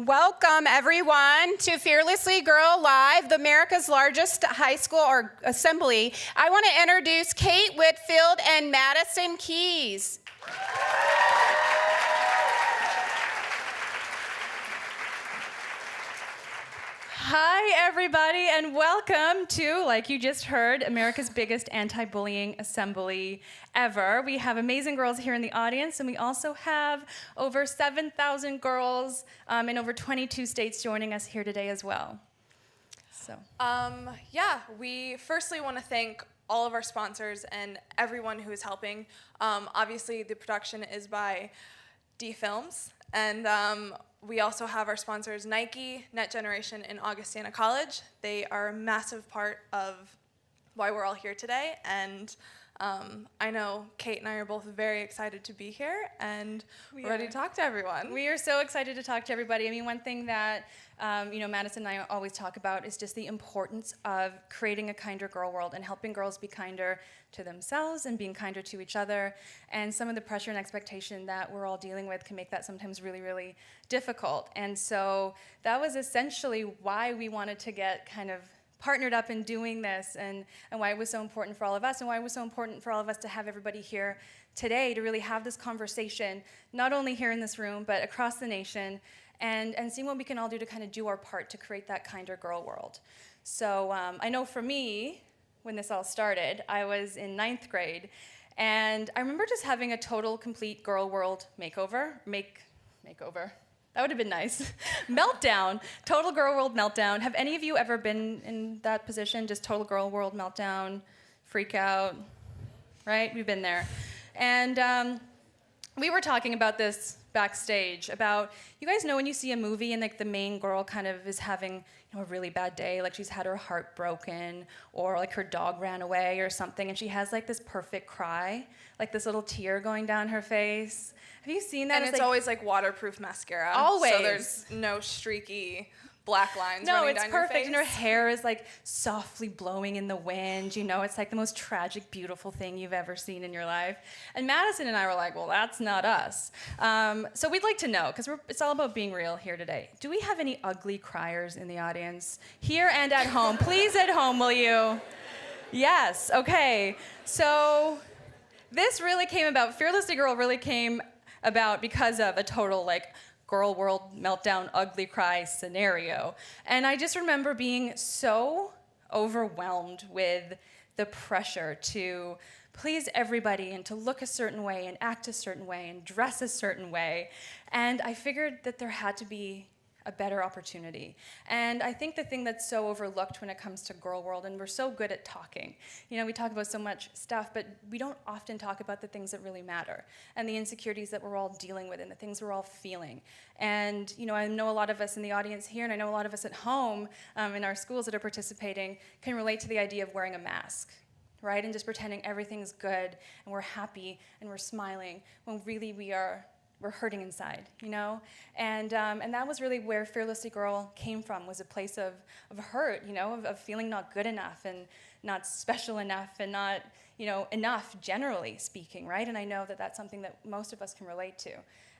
Welcome, everyone, to Fearlessly Girl Live, America's largest high school or assembly. I want to introduce Kate Whitfield and Madison Keys. Hi, everybody, and welcome to, like you just heard, America's biggest anti-bullying assembly ever. We have amazing girls here in the audience, and we also have over 7,000 girls in over 22 states joining us here today as well. We firstly want to thank all of our sponsors and everyone who is helping. Obviously, the production is by D Films, and we also have our sponsors Nike, Net Generation, and Augustana College. They are a massive part of why we're all here today, and I know Kate and I are both very excited to be here and ready to talk to everyone. We are so excited to talk to everybody. I mean, one thing that Madison and I always talk about is just the importance of creating a kinder girl world and helping girls be kinder to themselves and being kinder to each other. And some of the pressure and expectation that we're all dealing with can make that sometimes really, really difficult. And so that was essentially why we wanted to get kind of partnered up in doing this, and why it was so important for all of us, and why it was so important for all of us to have everybody here today to really have this conversation, not only here in this room, but across the nation, and see what we can all do to kind of do our part to create that kinder girl world. So I know for me, when this all started, I was in 9th grade, and I remember just having a total, complete girl world makeover. That would have been nice. Meltdown, total girl world meltdown. Have any of you ever been in that position? Just total girl world meltdown, freak out, right? We've been there. And we were talking about this backstage, about, you guys know when you see a movie and like the main girl kind of is having a really bad day, like she's had her heart broken, or like her dog ran away or something, and she has like this perfect cry, like this little tear going down her face. Have you seen that? And it's always like waterproof mascara. Always. So there's no streaky black lines running down your face. No, it's perfect. And her hair is like softly blowing in the wind. You know, it's like the most tragic, beautiful thing you've ever seen in your life. And Madison and I were like, well, that's not us. So we'd like to know, because it's all about being real here today. Do we have any ugly criers in the audience? Here and at home. Please, at home, will you? Yes, okay. So this really came about, Fearlessly Girl really came about because of a total, like, girl world meltdown, ugly cry scenario. And I just remember being so overwhelmed with the pressure to please everybody and to look a certain way and act a certain way and dress a certain way. And I figured that there had to be a better opportunity. And I think the thing that's so overlooked when it comes to girl world, and we're so good at talking. You know, we talk about so much stuff, but we don't often talk about the things that really matter, and the insecurities that we're all dealing with, and the things we're all feeling. And, you know, I know a lot of us in the audience here, and I know a lot of us at home in our schools that are participating can relate to the idea of wearing a mask, right? And just pretending everything's good, and we're happy, and we're smiling, when really we're hurting inside, you know? And that was really where Fearlessly Girl came from, was a place of hurt, you know, of feeling not good enough and not special enough and not, you know, enough, generally speaking, right? And I know that that's something that most of us can relate to.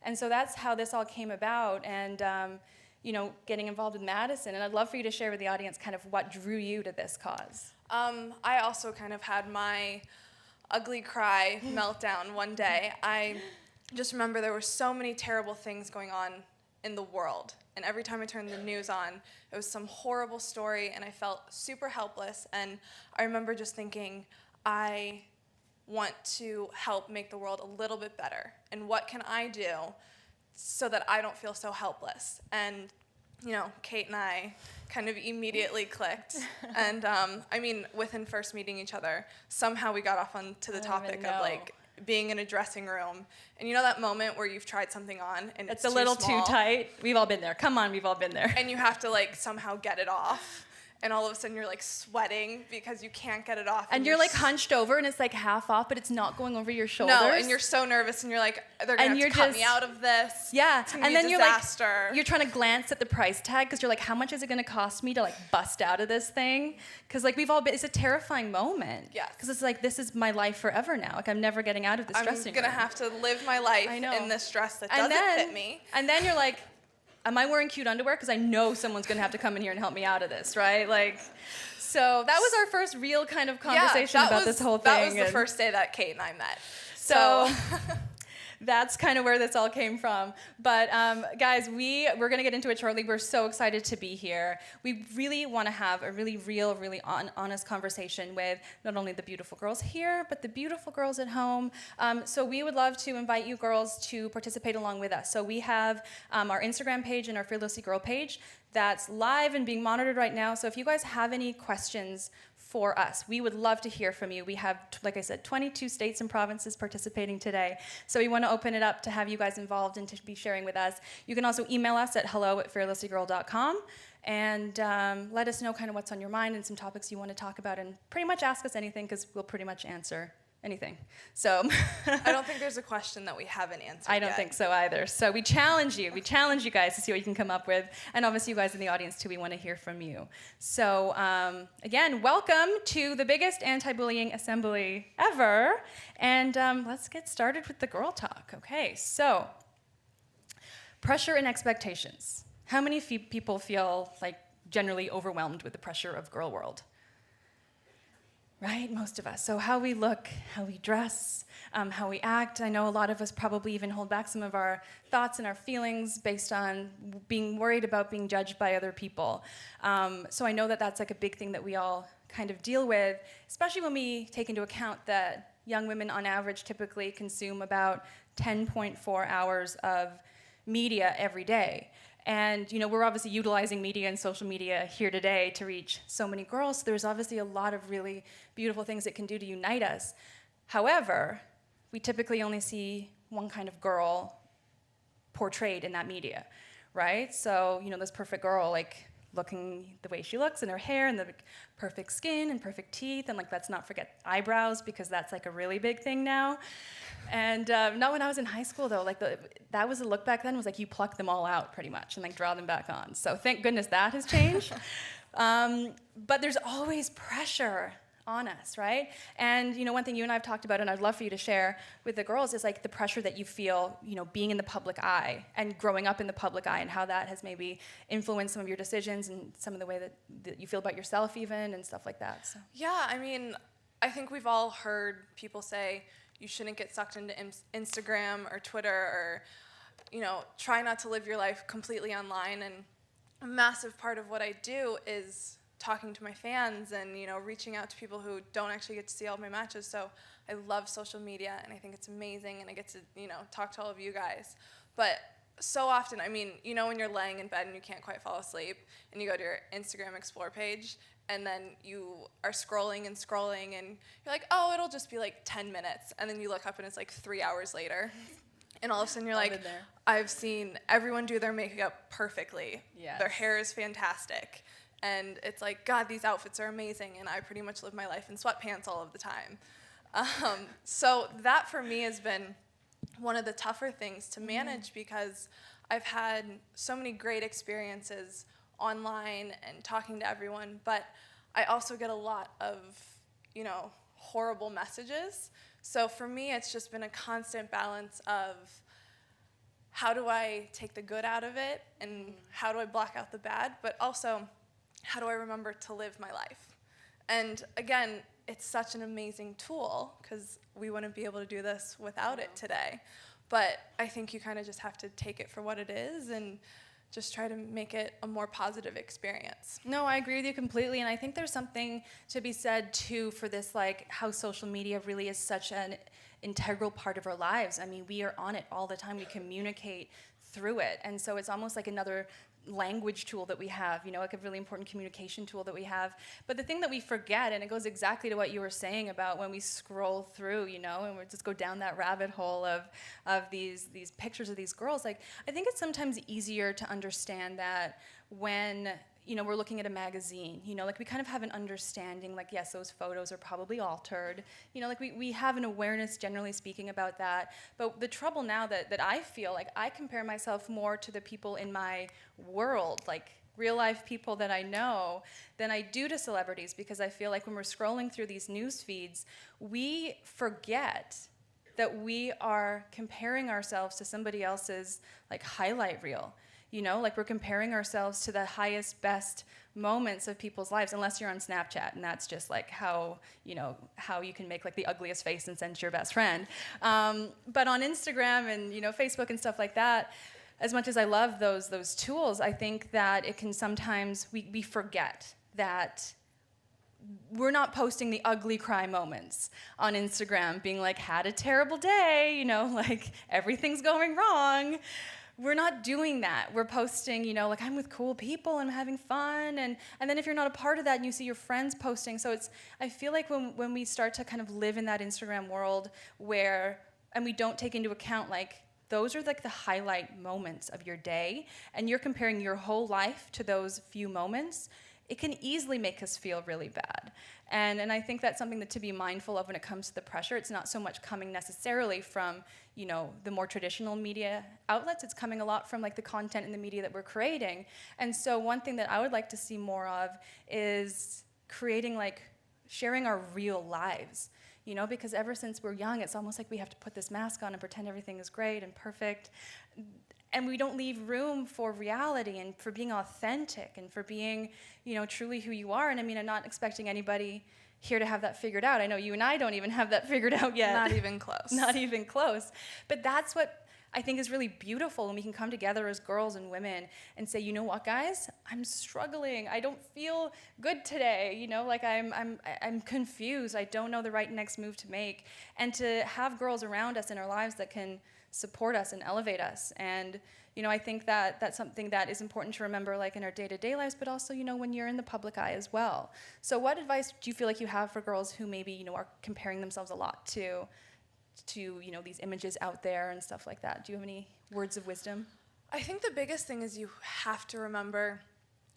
And so that's how this all came about, and, you know, getting involved with Madison. And I'd love for you to share with the audience kind of what drew you to this cause. I also kind of had my ugly cry meltdown one day. I just remember there were so many terrible things going on in the world. And every time I turned the news on, it was some horrible story, and I felt super helpless. And I remember just thinking, I want to help make the world a little bit better. And what can I do so that I don't feel so helpless? And, you know, Kate and I kind of immediately clicked. And, I mean, within first meeting each other, somehow we got off onto the topic of, like, being in a dressing room, and you know that moment where you've tried something on and it's a little too tight. We've all been there. Come on, we've all been there. And you have to like somehow get it off, and all of a sudden you're like sweating because you can't get it off. And you're like hunched over, and it's like half off, but it's not going over your shoulders. No, and you're so nervous, and you're like, they're gonna have to cut me out of this. Yeah, it's gonna and be then a disaster. you're trying to glance at the price tag because you're like, how much is it gonna cost me to like bust out of this thing? Because like we've all been, it's a terrifying moment. Yeah. Because it's like, this is my life forever now. Like I'm never getting out of this dressing room. I'm gonna have to live my life in this dress that doesn't fit me. And then you're like, am I wearing cute underwear? Because I know someone's going to have to come in here and help me out of this, right? Like, so that was our first real kind of conversation about this whole thing. That was the first day that Kate and I met. So that's kind of where this all came from. But guys, we're going to get into it shortly. We're so excited to be here. We really want to have a really real, really honest conversation with not only the beautiful girls here, but the beautiful girls at home. So we would love to invite you girls to participate along with us. So we have our Instagram page and our FearlesslyGiRL page that's live and being monitored right now. So if you guys have any questions for us, we would love to hear from you. We have, like I said, 22 states and provinces participating today. So we want to open it up to have you guys involved and to be sharing with us. You can also email us at hello@fearlesslyGiRL.com and let us know kind of what's on your mind and some topics you want to talk about, and pretty much ask us anything because we'll pretty much answer anything. So I don't think there's a question that we haven't answered I don't yet. think so either. So we challenge you guys to see what you can come up with, and obviously you guys in the audience too, we want to hear from you. So again, welcome to the biggest anti-bullying assembly ever, and let's get started with the girl talk. Okay, so pressure and expectations. How many people feel like generally overwhelmed with the pressure of girl world? Right, most of us. So how we look, how we dress, how we act. I know a lot of us probably even hold back some of our thoughts and our feelings based on being worried about being judged by other people. So I know that that's like a big thing that we all kind of deal with, especially when we take into account that young women on average typically consume about 10.4 hours of media every day. And we're obviously utilizing media and social media here today to reach so many girls. So there's obviously a lot of really beautiful things it can do to unite us. However, we typically only see one kind of girl portrayed in that media, right? So, this perfect girl, like looking the way she looks and her hair and the perfect skin and perfect teeth, and like let's not forget eyebrows, because that's like a really big thing now. And not when I was in high school though, like that was a look back then, was like you pluck them all out pretty much and like draw them back on. So thank goodness that has changed. But there's always pressure on us, right? And one thing you and I have talked about, and I'd love for you to share with the girls, is like the pressure that you feel, being in the public eye and growing up in the public eye, and how that has maybe influenced some of your decisions and some of the way that you feel about yourself even, and stuff like that. So. Yeah, I mean, I think we've all heard people say you shouldn't get sucked into Instagram or Twitter, or try not to live your life completely online. And a massive part of what I do is talking to my fans and reaching out to people who don't actually get to see all my matches. So I love social media, and I think it's amazing, and I get to talk to all of you guys. But so often, I mean, when you're laying in bed and you can't quite fall asleep, and you go to your Instagram Explore page, and then you are scrolling and scrolling, and you're like, oh, it'll just be like 10 minutes, and then you look up and it's like 3 hours later, and all of a sudden you're like, I've seen everyone do their makeup perfectly. Yes. Their hair is fantastic. And it's like, God, these outfits are amazing, and I pretty much live my life in sweatpants all of the time. So that for me has been one of the tougher things to manage, because I've had so many great experiences online and talking to everyone, but I also get a lot of, horrible messages. So for me, it's just been a constant balance of how do I take the good out of it, and how do I block out the bad, but also how do I remember to live my life? And again, it's such an amazing tool, because we wouldn't be able to do this without it today. But I think you kind of just have to take it for what it is and just try to make it a more positive experience. No, I agree with you completely, and I think there's something to be said too for this, like how social media really is such an integral part of our lives. I mean, we are on it all the time. We communicate through it, and so it's almost like another language tool that we have, like a really important communication tool that we have. But the thing that we forget, and it goes exactly to what you were saying about when we scroll through, and we just go down that rabbit hole of these pictures of these girls, like I think it's sometimes easier to understand that when we're looking at a magazine, like we kind of have an understanding, like yes, those photos are probably altered, like we have an awareness generally speaking about that. But the trouble now that I feel like I compare myself more to the people in my world, like real life people that I know, than I do to celebrities, because I feel like when we're scrolling through these news feeds, we forget that we are comparing ourselves to somebody else's like highlight reel. You know, like we're comparing ourselves to the highest, best moments of people's lives, unless you're on Snapchat, and that's just like how, you know, how you can make like the ugliest face and send to your best friend. But on Instagram and, you know, Facebook and stuff like that, as much as I love those tools, I think that it can sometimes, we forget that we're not posting the ugly cry moments on Instagram, being like, had a terrible day, you know, like everything's going wrong. We're not doing that. We're posting, you know, like I'm with cool people and I'm having fun. And then if you're not a part of that and you see your friends posting, so I feel like when we start to kind of live in that Instagram world where, and we don't take into account like, those are like the highlight moments of your day, and you're comparing your whole life to those few moments, it can easily make us feel really bad. And I think that's something that to be mindful of when it comes to the pressure. It's not so much coming necessarily from, you know, the more traditional media outlets. It's coming a lot from like the content and the media that we're creating. And so one thing that I would like to see more of is creating like sharing our real lives. You know, because ever since we're young, it's almost like we have to put this mask on and pretend everything is great and perfect. And we don't leave room for reality and for being authentic and for being, you know, truly who you are. And I mean, I'm not expecting anybody here to have that figured out. I know you and I don't even have that figured out yet. Not even close. Not even close. But that's what I think is really beautiful when we can come together as girls and women and say, you know what, guys, I'm struggling. I don't feel good today. You know, like I'm confused. I don't know the right next move to make. And to have girls around us in our lives that can support us and elevate us. And, you know, I think that that's something that is important to remember, like in our day-to-day lives, but also, you know, when you're in the public eye as well. So what advice do you feel like you have for girls who maybe, you know, are comparing themselves a lot to, you know, these images out there and stuff like that? Do you have any words of wisdom? I think the biggest thing is you have to remember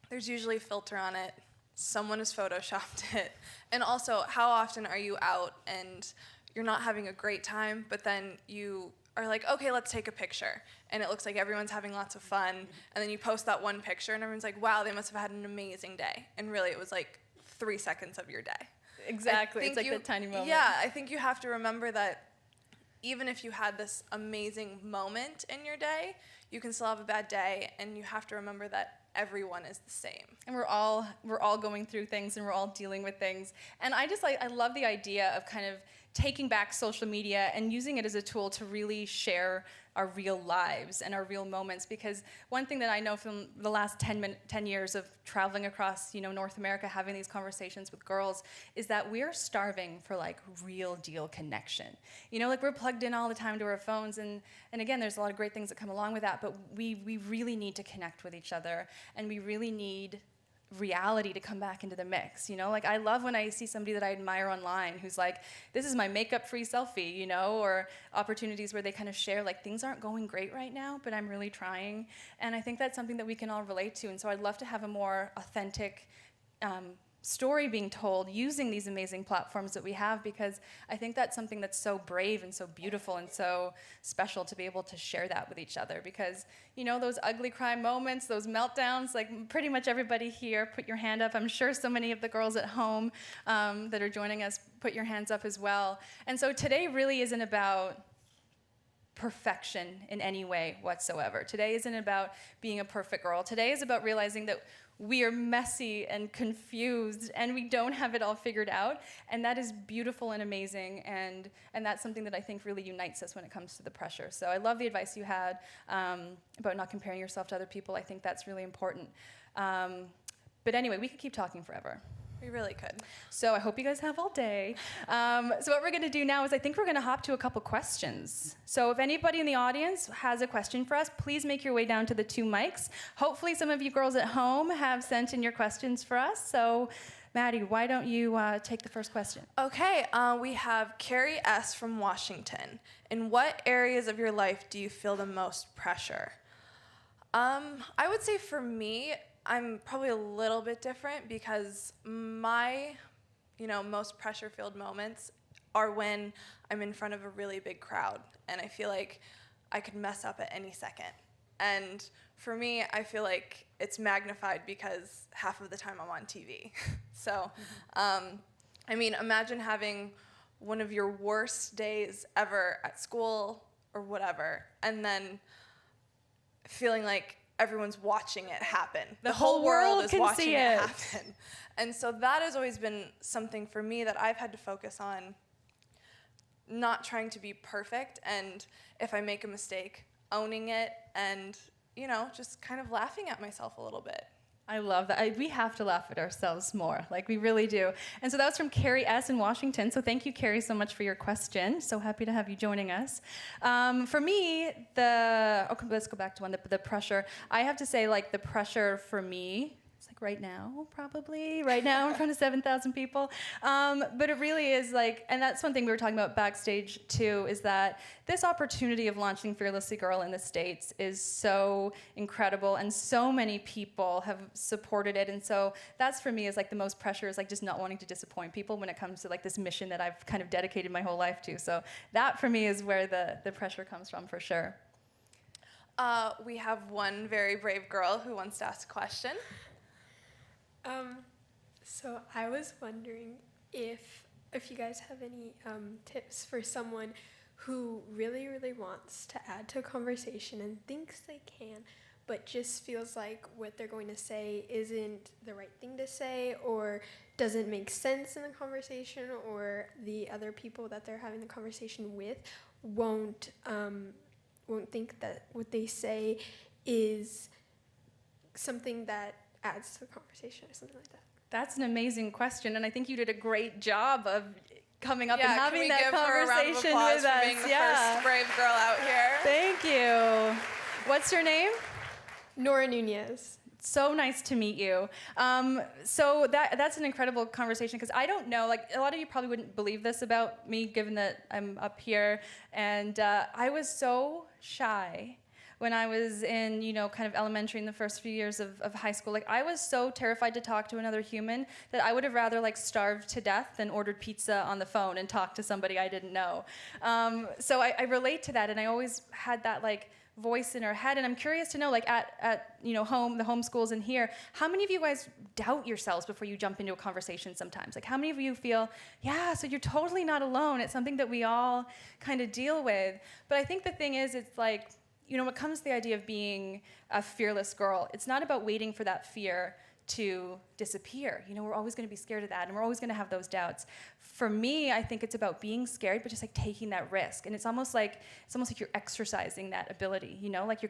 there's usually a filter on it. Someone has photoshopped it. And also, how often are you out and you're not having a great time, but then you are like, okay, let's take a picture. And it looks like everyone's having lots of fun. And then you post that one picture and everyone's like, wow, they must have had an amazing day. And really, it was like 3 seconds of your day. Exactly. It's like that tiny moment. Yeah, I think you have to remember that even if you had this amazing moment in your day, you can still have a bad day, and you have to remember that everyone is the same. And we're all going through things, and we're all dealing with things. And I love the idea of kind of taking back social media and using it as a tool to really share our real lives and our real moments. Because one thing that I know from the last 10 years of traveling across, you know, North America, having these conversations with girls, is that we're starving for like real deal connection. You know, like we're plugged in all the time to our phones, and again, there's a lot of great things that come along with that, but we really need to connect with each other, and we really need reality to come back into the mix. You know, like I love when I see somebody that I admire online who's like, this is my makeup-free selfie, you know, or opportunities where they kind of share like things aren't going great right now, but I'm really trying. And I think that's something that we can all relate to. And so I'd love to have a more authentic story being told using these amazing platforms that we have, because I think that's something that's so brave and so beautiful and so special to be able to share that with each other. Because, you know, those ugly cry moments, those meltdowns, like pretty much everybody here, put your hand up. I'm sure so many of the girls at home that are joining us, put your hands up as well. And so today really isn't about perfection in any way whatsoever. Today isn't about being a perfect girl. Today is about realizing that we are messy and confused and we don't have it all figured out, and that is beautiful and amazing, and that's something that I think really unites us when it comes to the pressure. So I love the advice you had about not comparing yourself to other people. I think that's really important. But anyway, we could keep talking forever. We really could. So I hope you guys have all day. So what we're going to do now is I think we're going to hop to a couple questions. So if anybody in the audience has a question for us, please make your way down to the 2 mics. Hopefully some of you girls at home have sent in your questions for us. So Maddie, why don't you take the first question? Okay, we have Carrie S. from Washington. In what areas of your life do you feel the most pressure? I would say for me, I'm probably a little bit different, because my, most pressure-filled moments are when I'm in front of a really big crowd and I feel like I could mess up at any second. And for me, I feel like it's magnified because half of the time I'm on TV. So, imagine having one of your worst days ever at school or whatever, and then feeling like everyone's watching it happen. The whole world is can watching see it it. happen. And so that has always been something for me that I've had to focus on, not trying to be perfect, and if I make a mistake, owning it, and, you know, just kind of laughing at myself a little bit. I love that. We have to laugh at ourselves more. Like, we really do. And so that was from Carrie S. in Washington. So thank you, Carrie, so much for your question. So happy to have you joining us. For me, let's go back to one, the pressure. I have to say, like, the pressure for me, it's like right now, probably. Right now in front of 7,000 people. But it really is like, and that's one thing we were talking about backstage too, is that this opportunity of launching Fearlessly Girl in the States is so incredible, and so many people have supported it. And so that's for me is like the most pressure, is like just not wanting to disappoint people when it comes to like this mission that I've kind of dedicated my whole life to. So that for me is where the pressure comes from, for sure. We have one very brave girl who wants to ask a question. So I was wondering if you guys have any tips for someone who really, really wants to add to a conversation and thinks they can, but just feels like what they're going to say isn't the right thing to say, or doesn't make sense in the conversation, or the other people that they're having the conversation with won't think that what they say is something that adds to the conversation or something like that. That's an amazing question, and I think you did a great job of coming up and Yeah, having can we that give her a round of conversation applause with for us. being the first brave girl out here? Thank you. What's your name? Nora Nunez. So nice to meet you. So that's an incredible conversation, because I don't know, like, a lot of you probably wouldn't believe this about me, given that I'm up here, and I was so shy when I was in, you know, kind of elementary, in the first few years of high school. Like, I was so terrified to talk to another human that I would have rather, like, starved to death than ordered pizza on the phone and talked to somebody I didn't know. So I relate to that, and I always had that, like, voice in our head. And I'm curious to know, like, at you know, the home schools in here, how many of you guys doubt yourselves before you jump into a conversation sometimes? Like, how many of you feel, yeah, so you're totally not alone. It's something that we all kind of deal with. But I think the thing is, it's like, you know, when it comes to the idea of being a fearless girl, it's not about waiting for that fear to disappear. You know, we're always going to be scared of that, and we're always going to have those doubts. For me, I think it's about being scared, but just like taking that risk. And it's almost like you're exercising that ability. You know, like you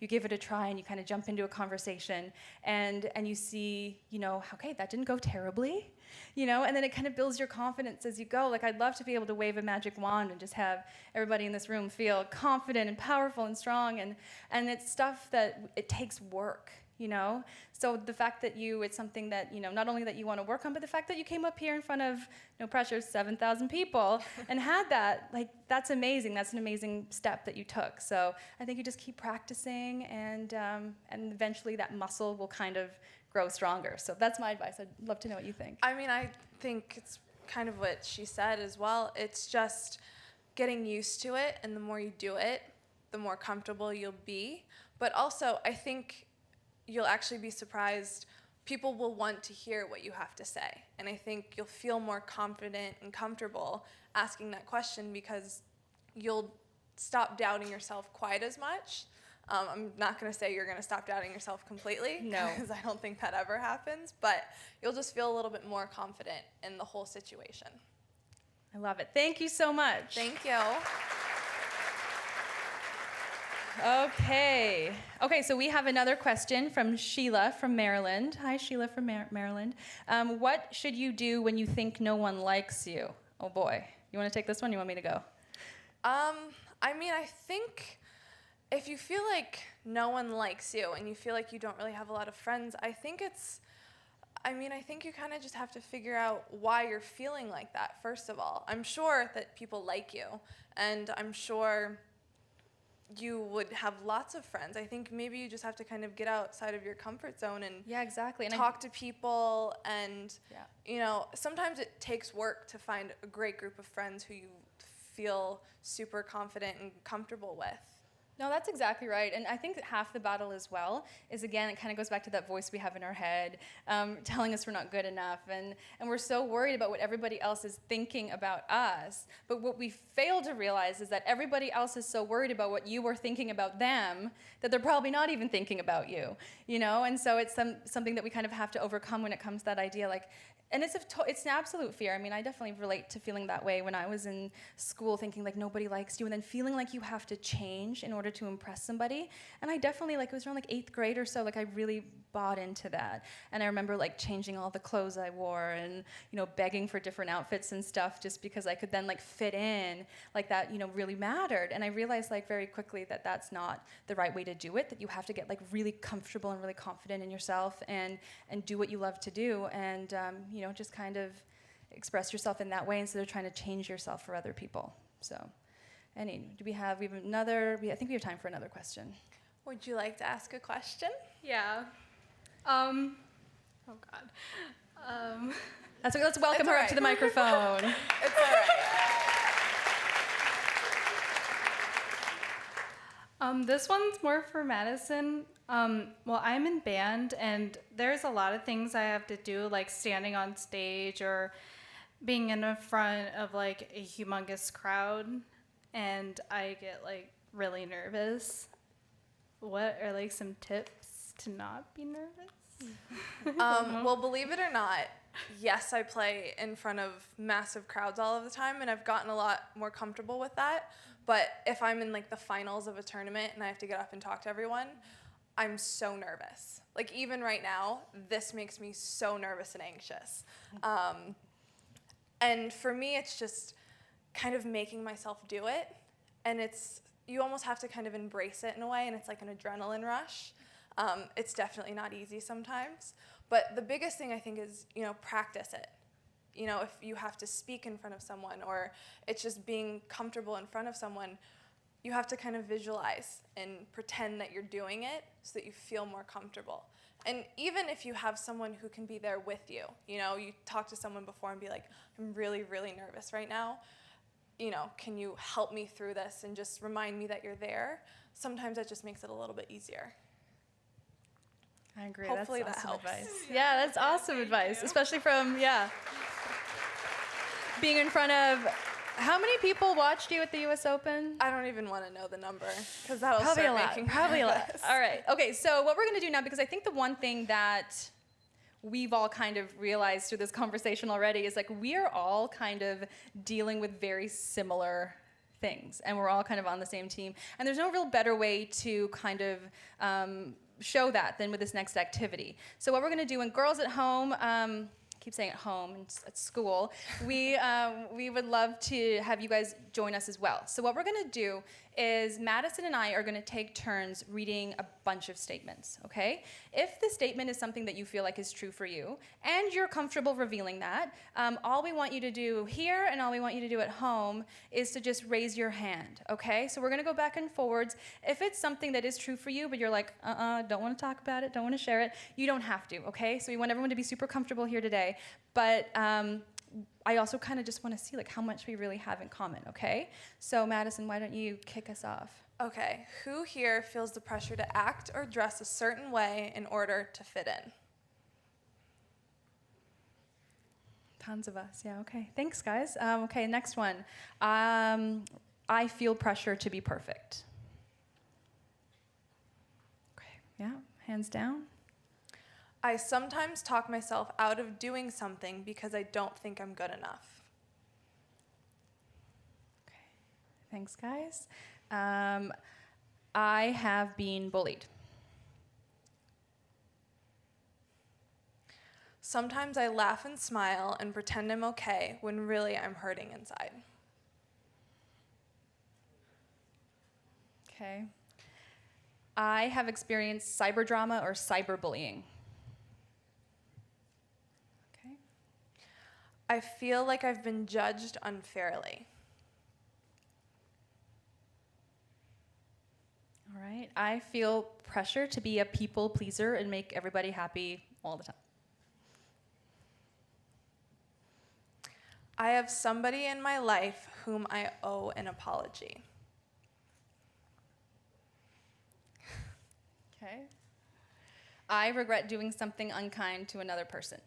give it a try, and you kind of jump into a conversation, and you see, you know, okay, that didn't go terribly. You know, and then it kind of builds your confidence as you go. Like, I'd love to be able to wave a magic wand and just have everybody in this room feel confident and powerful and strong. And it's stuff that it takes work, you know? So the fact that it's something that, you know, not only that you want to work on, but the fact that you came up here in front of, no pressure, 7,000 people and had that, like, that's amazing. That's an amazing step that you took. So I think you just keep practicing, and eventually that muscle will kind of grow stronger. So that's my advice. I'd love to know what you think. I mean, I think it's kind of what she said as well. It's just getting used to it, and the more you do it, the more comfortable you'll be. But also, I think you'll actually be surprised. People will want to hear what you have to say. And I think you'll feel more confident and comfortable asking that question, because you'll stop doubting yourself quite as much. I'm not going to say you're going to stop doubting yourself completely, No. because I don't think that ever happens, but you'll just feel a little bit more confident in the whole situation. I love it. Thank you so much. Thank you. Okay, so we have another question from Sheila from Maryland. Hi, Sheila from Maryland. What should you do when you think no one likes you? Oh boy. You want to take this one? You want me to go? I mean, I think if you feel like no one likes you and you feel like you don't really have a lot of friends, I think you kind of just have to figure out why you're feeling like that, first of all. I'm sure that people like you, and I'm sure you would have lots of friends. I think maybe you just have to kind of get outside of your comfort zone and Yeah, exactly. And talk to people, and you know, sometimes it takes work to find a great group of friends who you feel super confident and comfortable with. No, that's exactly right. And I think that half the battle as well is, again, it kind of goes back to that voice we have in our head telling us we're not good enough. And we're so worried about what everybody else is thinking about us. But what we fail to realize is that everybody else is so worried about what you were thinking about them that they're probably not even thinking about you, you know? And so it's something that we kind of have to overcome when it comes to that idea, like, and it's an absolute fear. I mean, I definitely relate to feeling that way when I was in school, thinking like nobody likes you, and then feeling like you have to change in order to impress somebody. And I definitely, like, it was around like 8th grade or so, like I really bought into that. And I remember like changing all the clothes I wore and, you know, begging for different outfits and stuff just because I could then like fit in, like that, you know, really mattered. And I realized like very quickly that that's not the right way to do it, that you have to get like really comfortable and really confident in yourself and do what you love to do. And, you know, just kind of express yourself in that way instead of trying to change yourself for other people. So, do we have another? I think we have time for another question. Would you like to ask a question? Yeah. Oh God. That's okay. Let's welcome her up to the microphone. It's all right. This one's more for Madison. Well, I'm in band, and there's a lot of things I have to do, like standing on stage or being in the front of like a humongous crowd, and I get like really nervous. What are like some tips to not be nervous? Well, believe it or not, yes, I play in front of massive crowds all of the time, and I've gotten a lot more comfortable with that. But if I'm in like the finals of a tournament and I have to get up and talk to everyone, I'm so nervous. Like even right now, this makes me so nervous and anxious. And for me, it's just kind of making myself do it. And you almost have to kind of embrace it in a way, and it's like an adrenaline rush. It's definitely not easy sometimes. But the biggest thing I think is, you know, practice it. You know, if you have to speak in front of someone or it's just being comfortable in front of someone, you have to kind of visualize and pretend that you're doing it so that you feel more comfortable. And even if you have someone who can be there with you, you know, you talk to someone before and be like, I'm really, really nervous right now. You know, can you help me through this and just remind me that you're there? Sometimes that just makes it a little bit easier. I agree. Hopefully that's that awesome helps. advice. Yeah, that's awesome advice, especially from, being in front of, how many people watched you at the US Open? I don't even want to know the number because that'll Probably start a lot. making me Probably a lot. nervous. All right. Okay. So what we're going to do now, because I think the one thing that we've all kind of realized through this conversation already is like we are all kind of dealing with very similar things, and we're all kind of on the same team. And there's no real better way to kind of show that than with this next activity. So what we're going to do, and girls at home. Keep saying at home and at school, we would love to have you guys join us as well. So what we're going to do is Madison and I are going to take turns reading a bunch of statements, okay? If the statement is something that you feel like is true for you and you're comfortable revealing that, all we want you to do here and all we want you to do at home is to just raise your hand, okay? So we're going to go back and forwards. If it's something that is true for you but you're like, don't want to talk about it, don't want to share it, you don't have to, okay? So we want everyone to be super comfortable here today. But I also kind of just want to see like how much we really have in common, okay? So Madison, why don't you kick us off? Okay, who here feels the pressure to act or dress a certain way in order to fit in? Tons of us, yeah, okay. Thanks, guys. Okay, next one. I feel pressure to be perfect. Okay, yeah, hands down. I sometimes talk myself out of doing something because I don't think I'm good enough. Okay, thanks, guys. I have been bullied. Sometimes I laugh and smile and pretend I'm okay when really I'm hurting inside. Okay. I have experienced cyber drama or cyberbullying. Okay. I feel like I've been judged unfairly. All right. I feel pressure to be a people pleaser and make everybody happy all the time. I have somebody in my life whom I owe an apology. Okay. I regret doing something unkind to another person.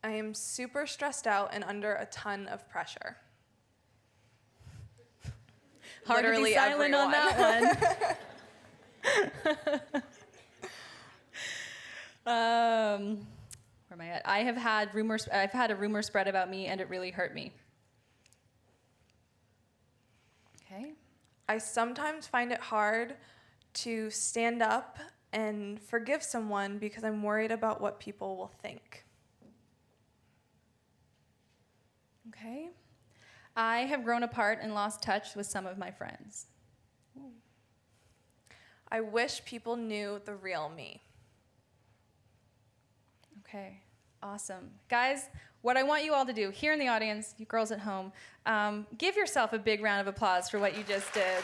I am super stressed out and under a ton of pressure. Hard Literally to be silent on that one. Where am I at? I've had a rumor spread about me, and it really hurt me. Okay. I sometimes find it hard to stand up and forgive someone because I'm worried about what people will think. Okay. I have grown apart and lost touch with some of my friends. I wish people knew the real me. Okay, awesome. Guys, what I want you all to do here in the audience, you girls at home, give yourself a big round of applause for what you just did.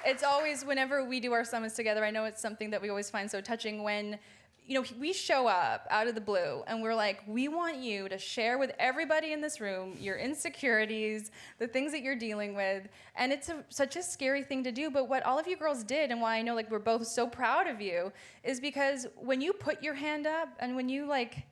It's always, whenever we do our summits together, I know it's something that we always find so touching when, you know, we show up out of the blue and we're like, we want you to share with everybody in this room your insecurities, the things that you're dealing with. And it's such a scary thing to do. But what all of you girls did, and why I know like we're both so proud of you, is because when you put your hand up and when you like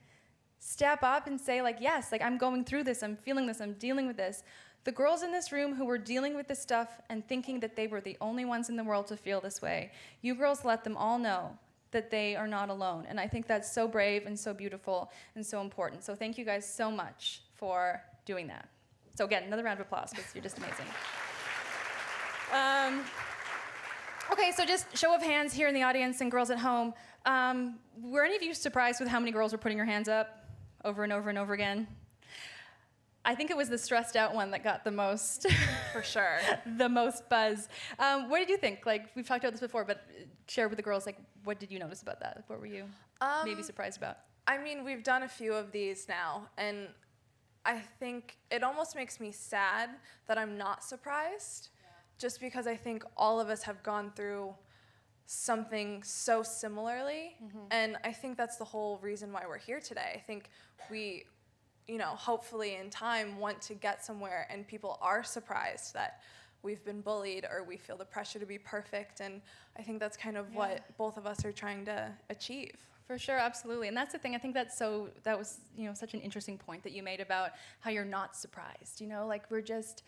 step up and say like, yes, like I'm going through this, I'm feeling this, I'm dealing with this. The girls in this room who were dealing with this stuff and thinking that they were the only ones in the world to feel this way, you girls let them all know that they are not alone. And I think that's so brave and so beautiful and so important. So thank you guys so much for doing that. So again, another round of applause, because you're just amazing. Okay, so just show of hands here in the audience and girls at home. Were any of you surprised with how many girls were putting your hands up over and over and over again? I think it was the stressed out one that got the most, For sure. the most buzz. What did you think? Like, we've talked about this before, but share with the girls, like, what did you notice about that? What were you maybe surprised about? I mean, we've done a few of these now, and I think it almost makes me sad that I'm not surprised, just because I think all of us have gone through something so similarly, and I think that's the whole reason why we're here today. I think we, you know, hopefully in time want to get somewhere and people are surprised that we've been bullied or we feel the pressure to be perfect, and I think that's kind of what both of us are trying to achieve. For sure, absolutely. And that's the thing, I think that was, you know, such an interesting point that you made about how you're not surprised, you know, like we're just,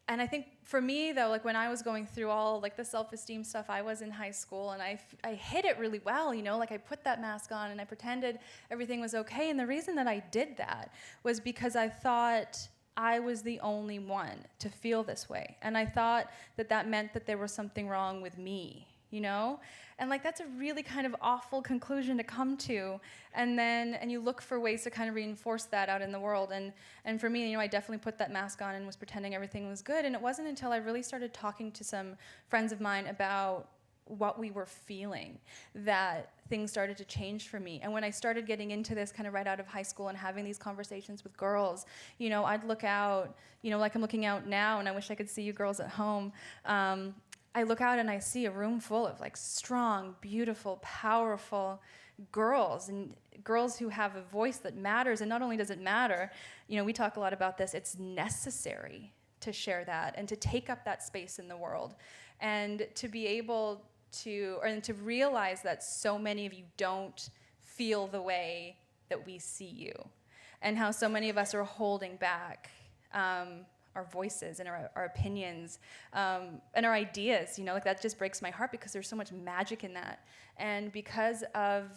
and I think for me though, like when I was going through all like the self-esteem stuff, I was in high school and I hid it really well, you know, like I put that mask on and I pretended everything was okay. And the reason that I did that was because I thought I was the only one to feel this way. And I thought that that meant that there was something wrong with me, you know? And like that's a really kind of awful conclusion to come to. And you look for ways to kind of reinforce that out in the world. And for me, you know, I definitely put that mask on and was pretending everything was good. And it wasn't until I really started talking to some friends of mine about what we were feeling that things started to change for me. And when I started getting into this kind of right out of high school and having these conversations with girls, you know, I'd look out, you know, like I'm looking out now, and I wish I could see you girls at home. I look out and I see a room full of like strong, beautiful, powerful girls, and girls who have a voice that matters. And not only does it matter, you know, we talk a lot about this, it's necessary to share that and to take up that space in the world, and to be able to, and to realize that so many of you don't feel the way that we see you, and how so many of us are holding back our voices and our opinions and our ideas, you know, like that just breaks my heart because there's so much magic in that. And because of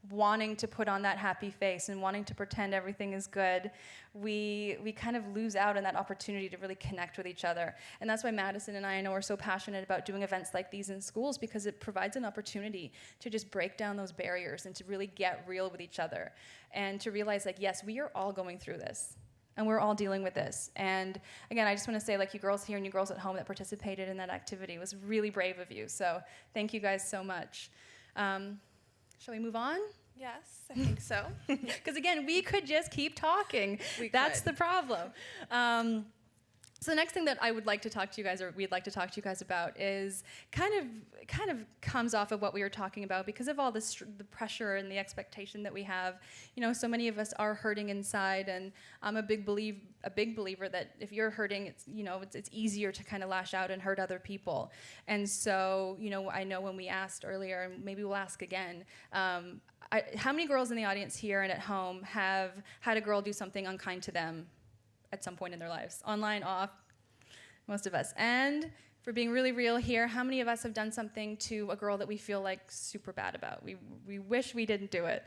wanting to put on that happy face and wanting to pretend everything is good, we kind of lose out on that opportunity to really connect with each other. And that's why Madison and I know are so passionate about doing events like these in schools, because it provides an opportunity to just break down those barriers and to really get real with each other and to realize like, yes, we are all going through this. And we're all dealing with this. And again, I just want to say, like, you girls here and you girls at home that participated in that activity, it was really brave of you. So thank you guys so much. Shall we move on? Yes, I think so. Because again, we could just keep talking. That's the problem. So the next thing that I would like to talk to you guys, or we'd like to talk to you guys about, is kind of comes off of what we were talking about because of all the pressure and the expectation that we have. You know, so many of us are hurting inside, and I'm a big believer that if you're hurting, it's easier to kind of lash out and hurt other people. And so, you know, I know when we asked earlier, and maybe we'll ask again. How many girls in the audience here and at home have had a girl do something unkind to them at some point in their lives? Online, off, most of us. And for being really real here, how many of us have done something to a girl that we feel like super bad about? We wish we didn't do it.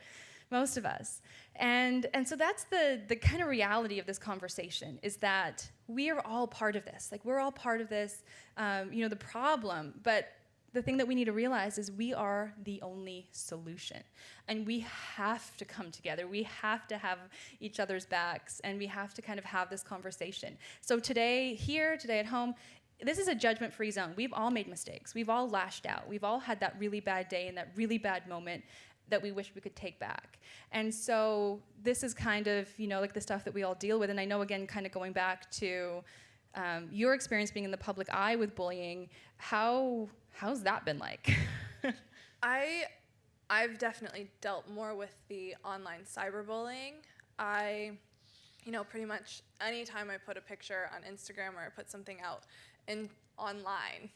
Most of us. And so that's the kind of reality of this conversation, is that we are all part of this. Like, we're all part of this, the problem. But the thing that we need to realize is we are the only solution. And we have to come together. We have to have each other's backs, and we have to kind of have this conversation. So today, here, today at home, this is a judgment-free zone. We've all made mistakes. We've all lashed out. We've all had that really bad day and that really bad moment that we wish we could take back. And so this is kind of, like the stuff that we all deal with. And I know, again, kind of going back to your experience being in the public eye with bullying, how's that been like? I've definitely dealt more with the online cyberbullying. Pretty much anytime I put a picture on Instagram or I put something out online,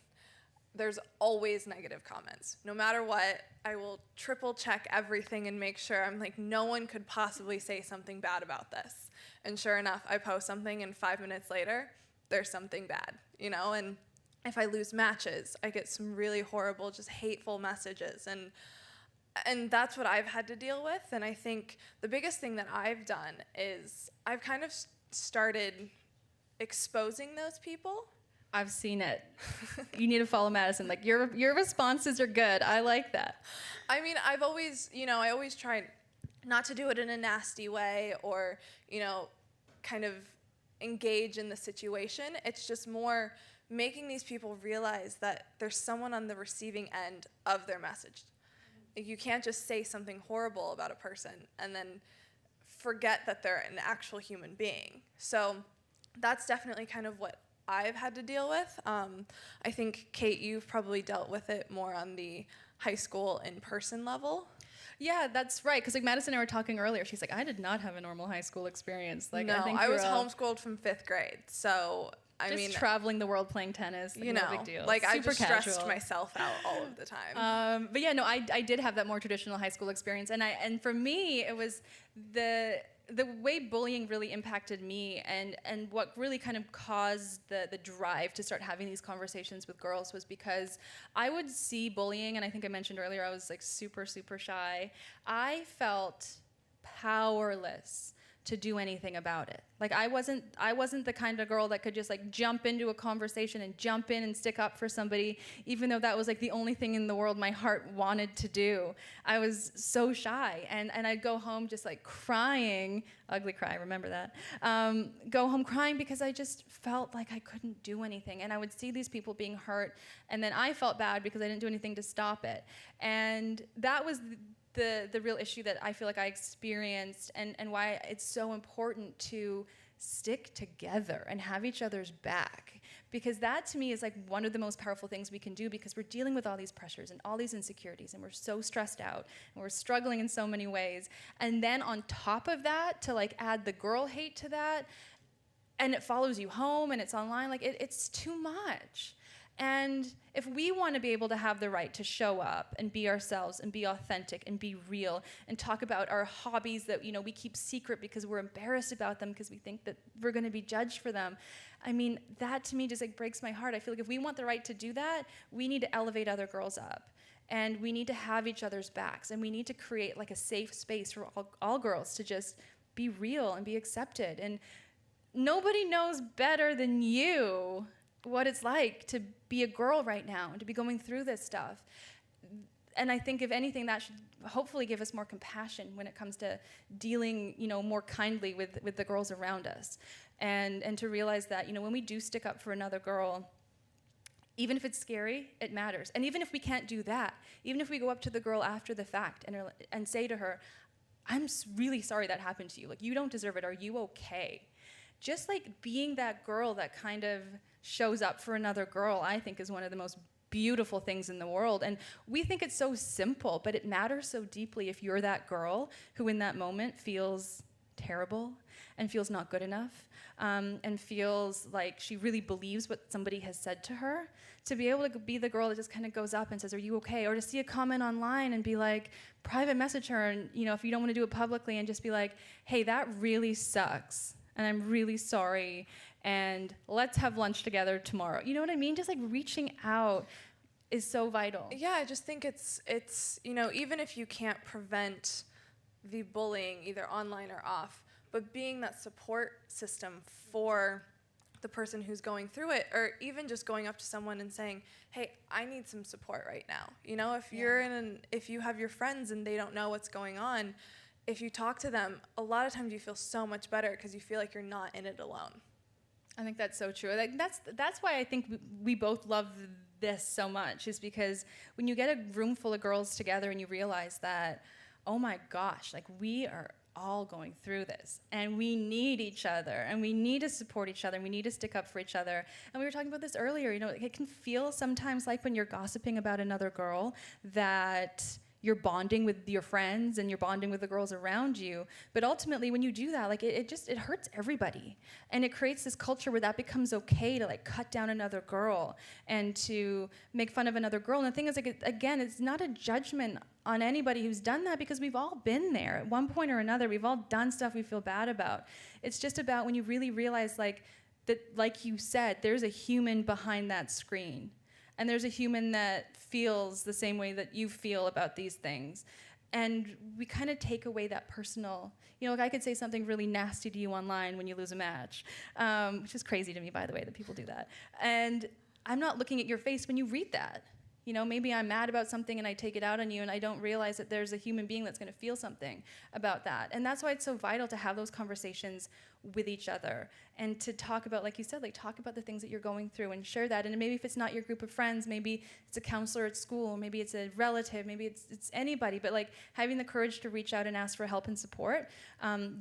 there's always negative comments. No matter what, I will triple check everything and make sure I'm like, no one could possibly say something bad about this. And sure enough, I post something and 5 minutes later, there's something bad, and if I lose matches, I get some really horrible, just hateful messages, and that's what I've had to deal with. And I think the biggest thing that I've done is I've kind of started exposing those people. I've seen it. You need to follow Madison. Like, your responses are good. I like that. I mean, I've always, I always tried not to do it in a nasty way or, kind of engage in the situation. It's just more making these people realize that there's someone on the receiving end of their message. You can't just say something horrible about a person and then forget that they're an actual human being. So that's definitely kind of what I've had to deal with. I think, Kate, you've probably dealt with it more on the high school in-person level. Yeah, that's right. Because like Madison and I were talking earlier, she's like, I did not have a normal high school experience. Like, no, I think I was homeschooled from 5th grade, so I mean, traveling the world playing tennis, like, no big deal. Like, super I just casual. stressed myself out all of the time. But yeah, no, I did have that more traditional high school experience, and for me, it was the way bullying really impacted me, and what really kind of caused the drive to start having these conversations with girls was because I would see bullying, and I think I mentioned earlier I was like super shy. I felt powerless to do anything about it. Like, I wasn't the kind of girl that could just like jump into a conversation and jump in and stick up for somebody, even though that was like the only thing in the world my heart wanted to do. I was so shy, and I'd go home just like crying, ugly cry, remember that. Go home crying because I just felt like I couldn't do anything, and I would see these people being hurt, and then I felt bad because I didn't do anything to stop it. And that was the real issue that I feel like I experienced, and why it's so important to stick together and have each other's back, because that to me is like one of the most powerful things we can do, because we're dealing with all these pressures and all these insecurities, and we're so stressed out and we're struggling in so many ways, and then on top of that to like add the girl hate to that, and it follows you home and it's online, like it's too much. And if we want to be able to have the right to show up and be ourselves and be authentic and be real and talk about our hobbies that we keep secret because we're embarrassed about them because we think that we're going to be judged for them, I mean, that to me just like breaks my heart. I feel like if we want the right to do that, we need to elevate other girls up, and we need to have each other's backs, and we need to create like a safe space for all girls to just be real and be accepted. And nobody knows better than you what it's like to be a girl right now and to be going through this stuff. And I think if anything, that should hopefully give us more compassion when it comes to dealing, more kindly with the girls around us. And to realize that, when we do stick up for another girl, even if it's scary, it matters. And even if we can't do that, even if we go up to the girl after the fact and say to her, I'm really sorry that happened to you. Like, you don't deserve it. Are you okay? just like being that girl that kind of shows up for another girl, I think is one of the most beautiful things in the world. And we think it's so simple, but it matters so deeply if you're that girl who in that moment feels terrible and feels not good enough, and feels like she really believes what somebody has said to her, to be able to be the girl that just kind of goes up and says, are you okay? Or to see a comment online and be like, private message her, and if you don't want to do it publicly, and just be like, hey, that really sucks, and I'm really sorry, and let's have lunch together tomorrow. You know what I mean? Just like reaching out is so vital. Yeah, I just think it's even if you can't prevent the bullying either online or off, but being that support system for the person who's going through it, or even just going up to someone and saying, hey, I need some support right now. If you have your friends and they don't know what's going on, if you talk to them, a lot of times you feel so much better because you feel like you're not in it alone. I think that's so true. Like that's why I think we both love this so much, is because when you get a room full of girls together and you realize that, oh my gosh, like we are all going through this, and we need each other, and we need to support each other, and we need to stick up for each other. And we were talking about this earlier, it can feel sometimes like when you're gossiping about another girl that you're bonding with your friends and you're bonding with the girls around you. But ultimately, when you do that, like it hurts everybody. And it creates this culture where that becomes okay to like cut down another girl and to make fun of another girl. And the thing is, like, again, it's not a judgment on anybody who's done that, because we've all been there at one point or another. We've all done stuff we feel bad about. It's just about when you really realize that, like you said, there's a human behind that screen. And there's a human that feels the same way that you feel about these things. And we kind of take away that personal, like I could say something really nasty to you online when you lose a match, which is crazy to me, by the way, that people do that. And I'm not looking at your face when you read that. Maybe I'm mad about something and I take it out on you, and I don't realize that there's a human being that's going to feel something about that. And that's why it's so vital to have those conversations with each other and to talk about, like you said, like talk about the things that you're going through and share that. And maybe if it's not your group of friends, maybe it's a counselor at school, maybe it's a relative, maybe it's anybody, but like having the courage to reach out and ask for help and support,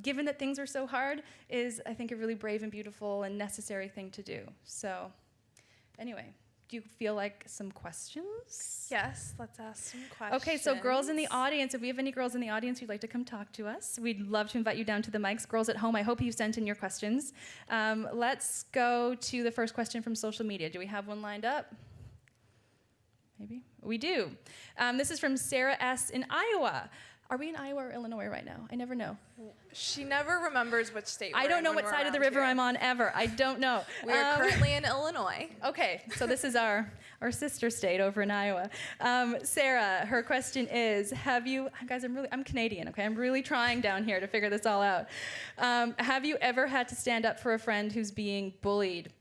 given that things are so hard, is I think a really brave and beautiful and necessary thing to do. So anyway. Do you feel like some questions? Yes, let's ask some questions. Okay, so girls in the audience, if we have any girls in the audience who'd like to come talk to us, we'd love to invite you down to the mics. Girls at home, I hope you've sent in your questions. Let's go to the first question from social media. Do we have one lined up? Maybe? We do. This is from Sarah S. in Iowa. Are we in Iowa or Illinois right now? I never know. She never remembers which state we're I don't in know when what we're side of the around river here. I'm on ever. I don't know. We are currently in Illinois. Okay, so this is our sister state over in Iowa. Sarah, her question is, guys, I'm Canadian, okay? I'm really trying down here to figure this all out. Have you ever had to stand up for a friend who's being bullied?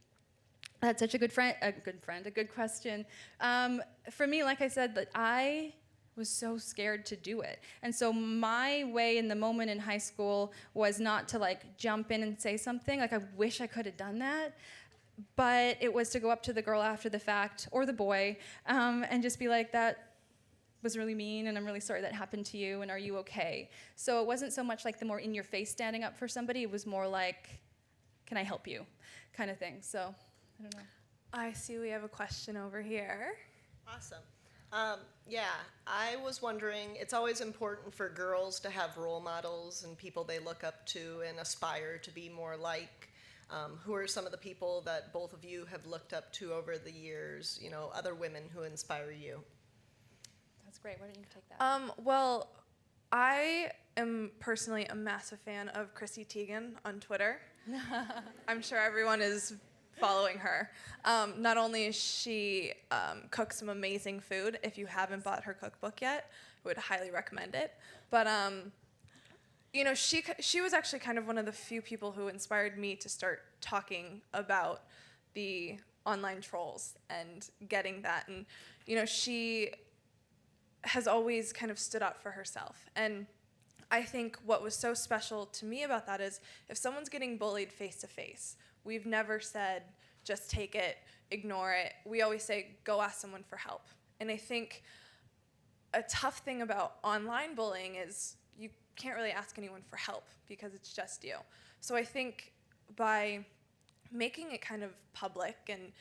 That's such a good question. For me, like I said, that I was so scared to do it. And so my way in the moment in high school was not to like jump in and say something. Like I wish I could have done that. But it was to go up to the girl after the fact, or the boy, and just be like, that was really mean, and I'm really sorry that happened to you, and are you okay? So it wasn't so much like the more in your face standing up for somebody. It was more like, can I help you kind of thing. So I don't know. I see we have a question over here. Awesome. Yeah, I was wondering, it's always important for girls to have role models and people they look up to and aspire to be more like. Who are some of the people that both of you have looked up to over the years, other women who inspire you? That's great. Why don't you take that? Well, I am personally a massive fan of Chrissy Teigen on Twitter. I'm sure everyone is following her. Not only is she cooks some amazing food. If you haven't bought her cookbook yet, I would highly recommend it. But she was actually kind of one of the few people who inspired me to start talking about the online trolls and getting that. And she has always kind of stood up for herself. And I think what was so special to me about that is if someone's getting bullied face to face, we've never said, just take it, ignore it. We always say, go ask someone for help. And I think a tough thing about online bullying is you can't really ask anyone for help because it's just you. So I think by making it kind of public and,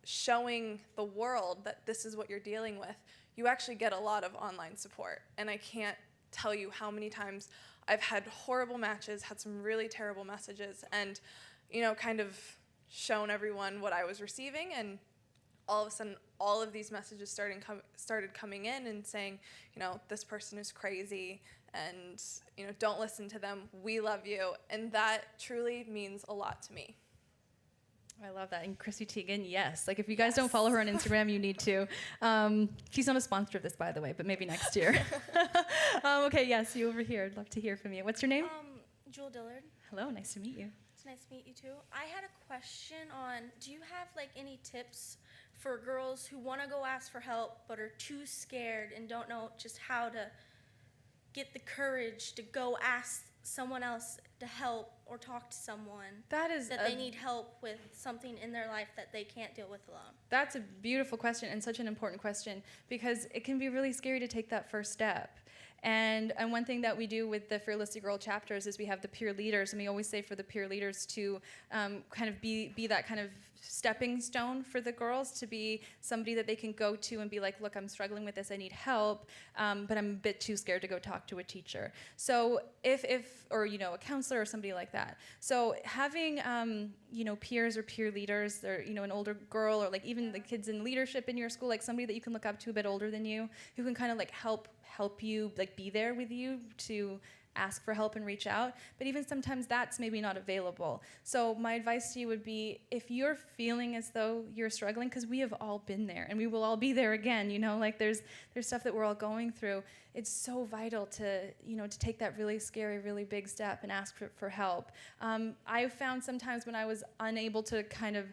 showing the world that this is what you're dealing with, you actually get a lot of online support. And I can't tell you how many times I've had horrible matches, had some really terrible messages, and, kind of shown everyone what I was receiving, and all of a sudden, all of these messages started coming in and saying, this person is crazy, and, don't listen to them, we love you, and that truly means a lot to me. I love that. And Chrissy Teigen, yes. Like, if you guys don't follow her on Instagram, you need to. She's not a sponsor of this, by the way, but maybe next year. Okay, yes, you over here. I'd love to hear from you. What's your name? Jewel Dillard. Hello, nice to meet you. It's nice to meet you too. I had a question on, do you have like any tips for girls who want to go ask for help but are too scared and don't know just how to get the courage to go ask someone else to help or talk to someone That they need help with something in their life that they can't deal with alone? That's a beautiful question and such an important question, because it can be really scary to take that first step. And one thing that we do with the Fearlessly Girl chapters is we have the peer leaders, and we always say for the peer leaders to kind of be that kind of stepping stone for the girls, to be somebody that they can go to and be like, look, I'm struggling with this, I need help, but I'm a bit too scared to go talk to a teacher. So or a counselor or somebody like that. So having peers or peer leaders, or an older girl, or like even the kids in leadership in your school, like somebody that you can look up to a bit older than you, who can kind of like help you, like be there with you to ask for help and reach out. But even sometimes that's maybe not available. So my advice to you would be, if you're feeling as though you're struggling, because we have all been there and we will all be there again, like there's stuff that we're all going through. It's so vital to take that really scary, really big step and ask for help. I found sometimes when I was unable to kind of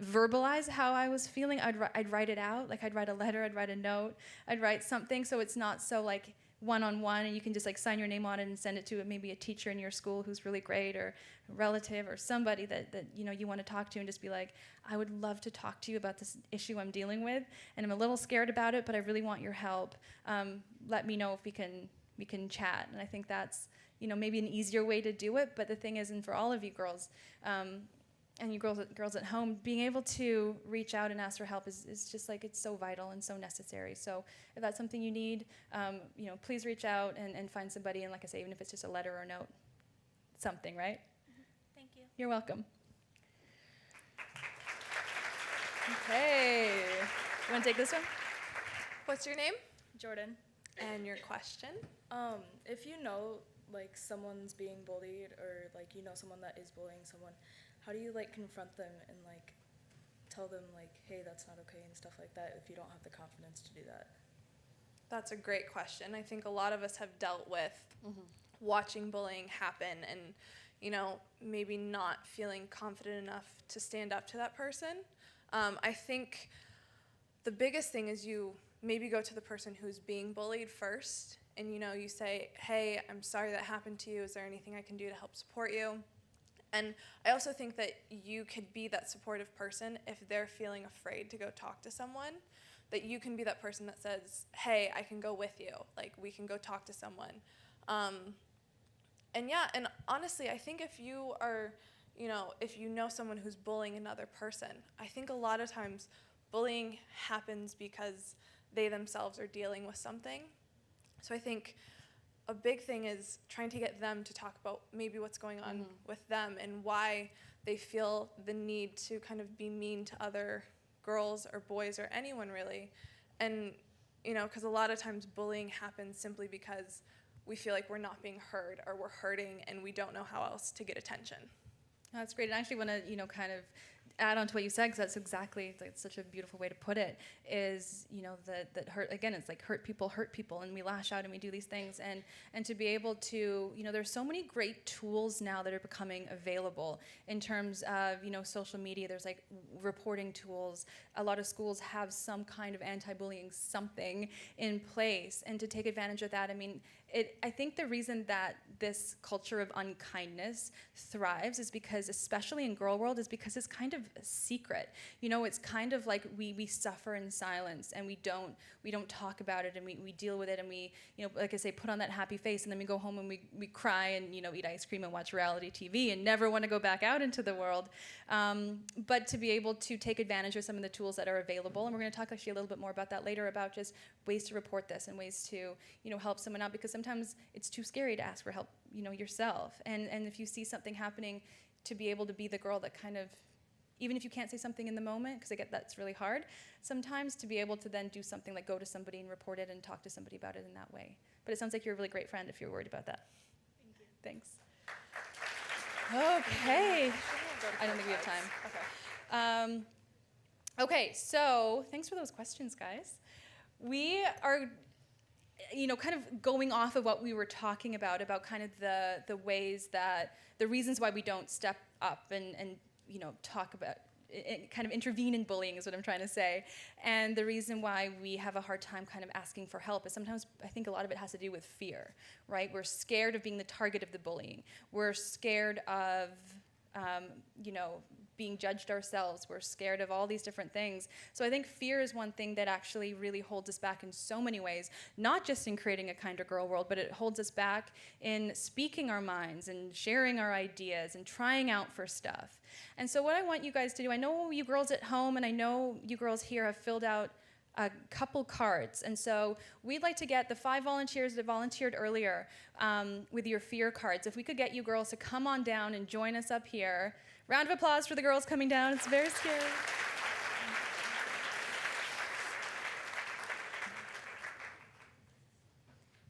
verbalize how I was feeling, I'd write it out. Like, I'd write a letter, I'd write a note, I'd write something, so it's not so like one-on-one, and you can just like sign your name on it and send it to maybe a teacher in your school who's really great, or a relative, or somebody that you want to talk to, and just be like, I would love to talk to you about this issue I'm dealing with, and I'm a little scared about it, but I really want your help. Let me know if we can chat. And I think that's maybe an easier way to do it. But the thing is, and for all of you girls, and you girls at home, being able to reach out and ask for help is just like, it's so vital and so necessary. So if that's something you need, please reach out and find somebody. And like I say, even if it's just a letter or a note, something, right? Thank you. You're welcome. Okay. You want to take this one? What's your name? Jordan. And your question? If you know like someone's being bullied, or like someone that is bullying someone, how do you like confront them and like tell them like, hey, that's not okay and stuff like that, if you don't have the confidence to do that? That's a great question. I think a lot of us have dealt with watching bullying happen and, maybe not feeling confident enough to stand up to that person. I think the biggest thing is you maybe go to the person who's being bullied first, and you say, hey, I'm sorry that happened to you. Is there anything I can do to help support you? And I also think that you could be that supportive person if they're feeling afraid to go talk to someone, that you can be that person that says, hey, I can go with you. Like, we can go talk to someone. And honestly, I think if you are, if you know someone who's bullying another person, I think a lot of times bullying happens because they themselves are dealing with something. So I think a big thing is trying to get them to talk about maybe what's going on with them and why they feel the need to kind of be mean to other girls or boys or anyone really. And, because a lot of times bullying happens simply because we feel like we're not being heard, or we're hurting and we don't know how else to get attention. That's great. And I actually want to, kind of add on to what you said, because that's exactly, it's such a beautiful way to put it, is, that hurt, again, it's like hurt people, and we lash out and we do these things. And to be able to, there's so many great tools now that are becoming available in terms of, social media. There's like reporting tools. A lot of schools have some kind of anti-bullying something in place. And to take advantage of that, I think the reason that this culture of unkindness thrives is because, especially in girl world, is because it's kind of secret. You know, it's kind of like we suffer in silence, and we don't talk about it, and we deal with it, and we, you know, like I say, put on that happy face, and then we go home and we cry and, you know, eat ice cream and watch reality TV and never want to go back out into the world. But to be able to take advantage of some of the tools that are available, and we're going to talk actually a little bit more about that later, about just ways to report this and ways to, you know, help someone out, because sometimes it's too scary to ask for help, you know, yourself. And if you see something happening, to be able to be the girl that kind of, even if you can't say something in the moment, because I get that's really hard, sometimes to be able to then do something like go to somebody and report it and talk to somebody about it in that way. But it sounds like you're a really great friend if you're worried about that. Thank you. Thanks. Okay. I don't think we have time. Okay. Okay, so thanks for those questions, guys. We are, you know, kind of going off of what we were talking about kind of the ways that, the reasons why we don't step up and you know, talk about, kind of intervene in bullying is what I'm trying to say. And the reason why we have a hard time kind of asking for help is sometimes, I think a lot of it has to do with fear, right? We're scared of being the target of the bullying. We're scared of, you know, being judged ourselves. We're scared of all these different things. So I think fear is one thing that actually really holds us back in so many ways, not just in creating a kinder girl world, but it holds us back in speaking our minds and sharing our ideas and trying out for stuff. And so what I want you guys to do, I know you girls at home and I know you girls here have filled out a couple cards. And so we'd like to get the 5 volunteers that volunteered earlier with your fear cards. If we could get you girls to come on down and join us up here. Round of applause for the girls coming down. It's very scary.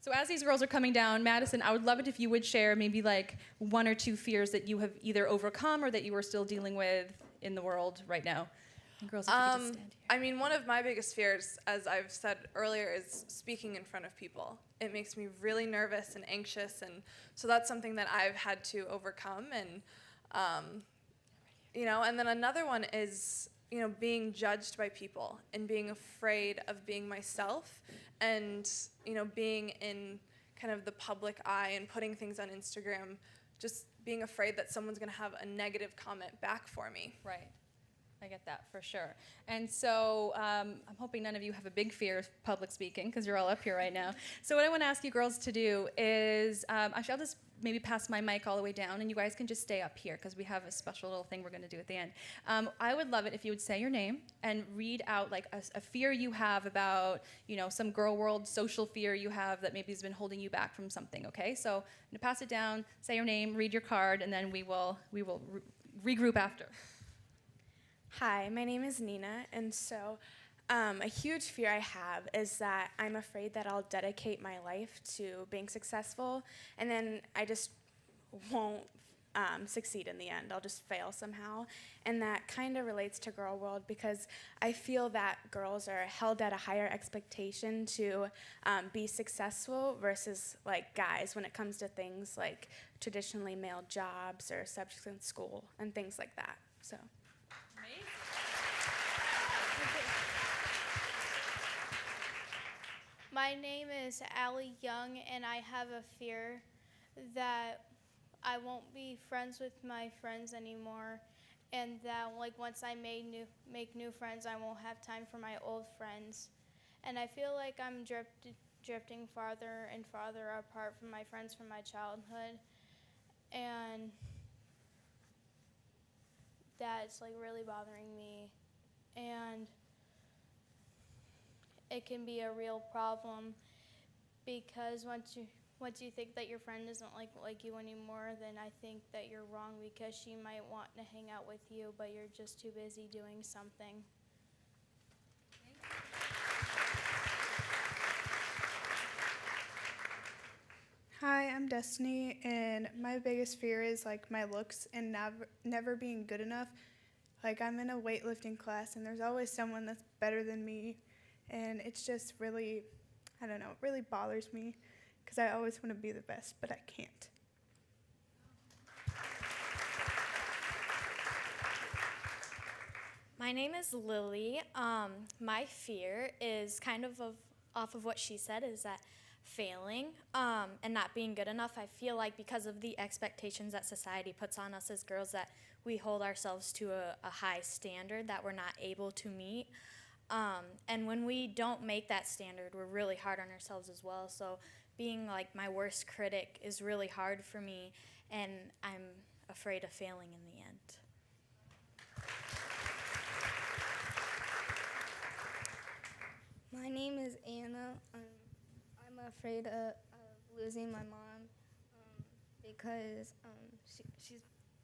So as these girls are coming down, Madison, I would love it if you would share maybe like 1 or 2 fears that you have either overcome or that you are still dealing with in the world right now. And girls, if you could just stand here. I mean, one of my biggest fears, as I've said earlier, is speaking in front of people. It makes me really nervous and anxious, and so that's something that I've had to overcome. And you know, and then another one is, you know, being judged by people and being afraid of being myself, and, you know, being in kind of the public eye and putting things on Instagram, just being afraid that someone's going to have a negative comment back for me. Right. I get that for sure. And so I'm hoping none of you have a big fear of public speaking, because you're all up here right now. So what I want to ask you girls to do is, actually I'll just maybe pass my mic all the way down, and you guys can just stay up here because we have a special little thing we're going to do at the end. I would love it if you would say your name and read out like a fear you have about, you know, some girl world social fear you have that maybe has been holding you back from something, okay? So I'm going to pass it down, say your name, read your card, and then we will regroup after. Hi, my name is Nina, and so a huge fear I have is that I'm afraid that I'll dedicate my life to being successful, and then I just won't succeed in the end. I'll just fail somehow, and that kind of relates to Girl World because I feel that girls are held at a higher expectation to be successful versus like guys when it comes to things like traditionally male jobs or subjects in school and things like that. So. My name is Allie Young, and I have a fear that I won't be friends with my friends anymore, and that like once I make new friends, I won't have time for my old friends. And I feel like I'm drifting farther and farther apart from my friends from my childhood, and that's like really bothering me. And it can be a real problem because once you think that your friend isn't like you anymore, then I think that you're wrong because she might want to hang out with you, but you're just too busy doing something. Hi, I'm Destiny, and my biggest fear is like my looks and never being good enough. Like I'm in a weightlifting class and there's always someone that's better than me, and it's just really, I don't know, it really bothers me because I always want to be the best, but I can't. My name is Lily. My fear is kind of off of what she said, is that failing and not being good enough. I feel like because of the expectations that society puts on us as girls that we hold ourselves to a high standard that we're not able to meet. And when we don't make that standard, we're really hard on ourselves as well. So being like my worst critic is really hard for me, and I'm afraid of failing in the end. My name is Anna. I'm afraid of losing my mom because she's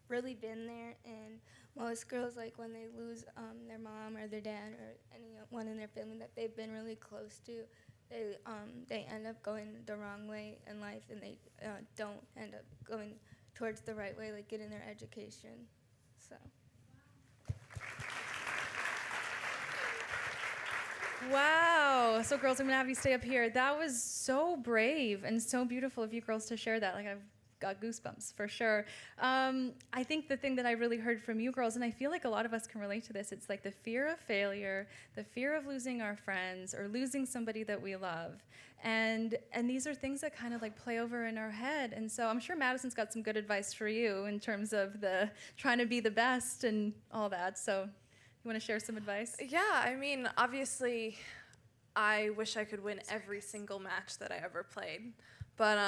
really been there, and most girls, like when they lose their mom or their dad or anyone in their family that they've been really close to, they end up going the wrong way in life, and they don't end up going towards the right way, like getting their education. So. Wow. So girls, I'm gonna have you stay up here. That was so brave and so beautiful of you girls to share that. Like, I've got goosebumps for sure. I think the thing that I really heard from you girls, and I feel like a lot of us can relate to this, it's like the fear of failure, the fear of losing our friends or losing somebody that we love. And these are things that kind of like play over in our head. And so I'm sure Madison's got some good advice for you in terms of the trying to be the best and all that. So you want to share some advice? Yeah, I mean, obviously, I wish I could win every single match that I ever played. But,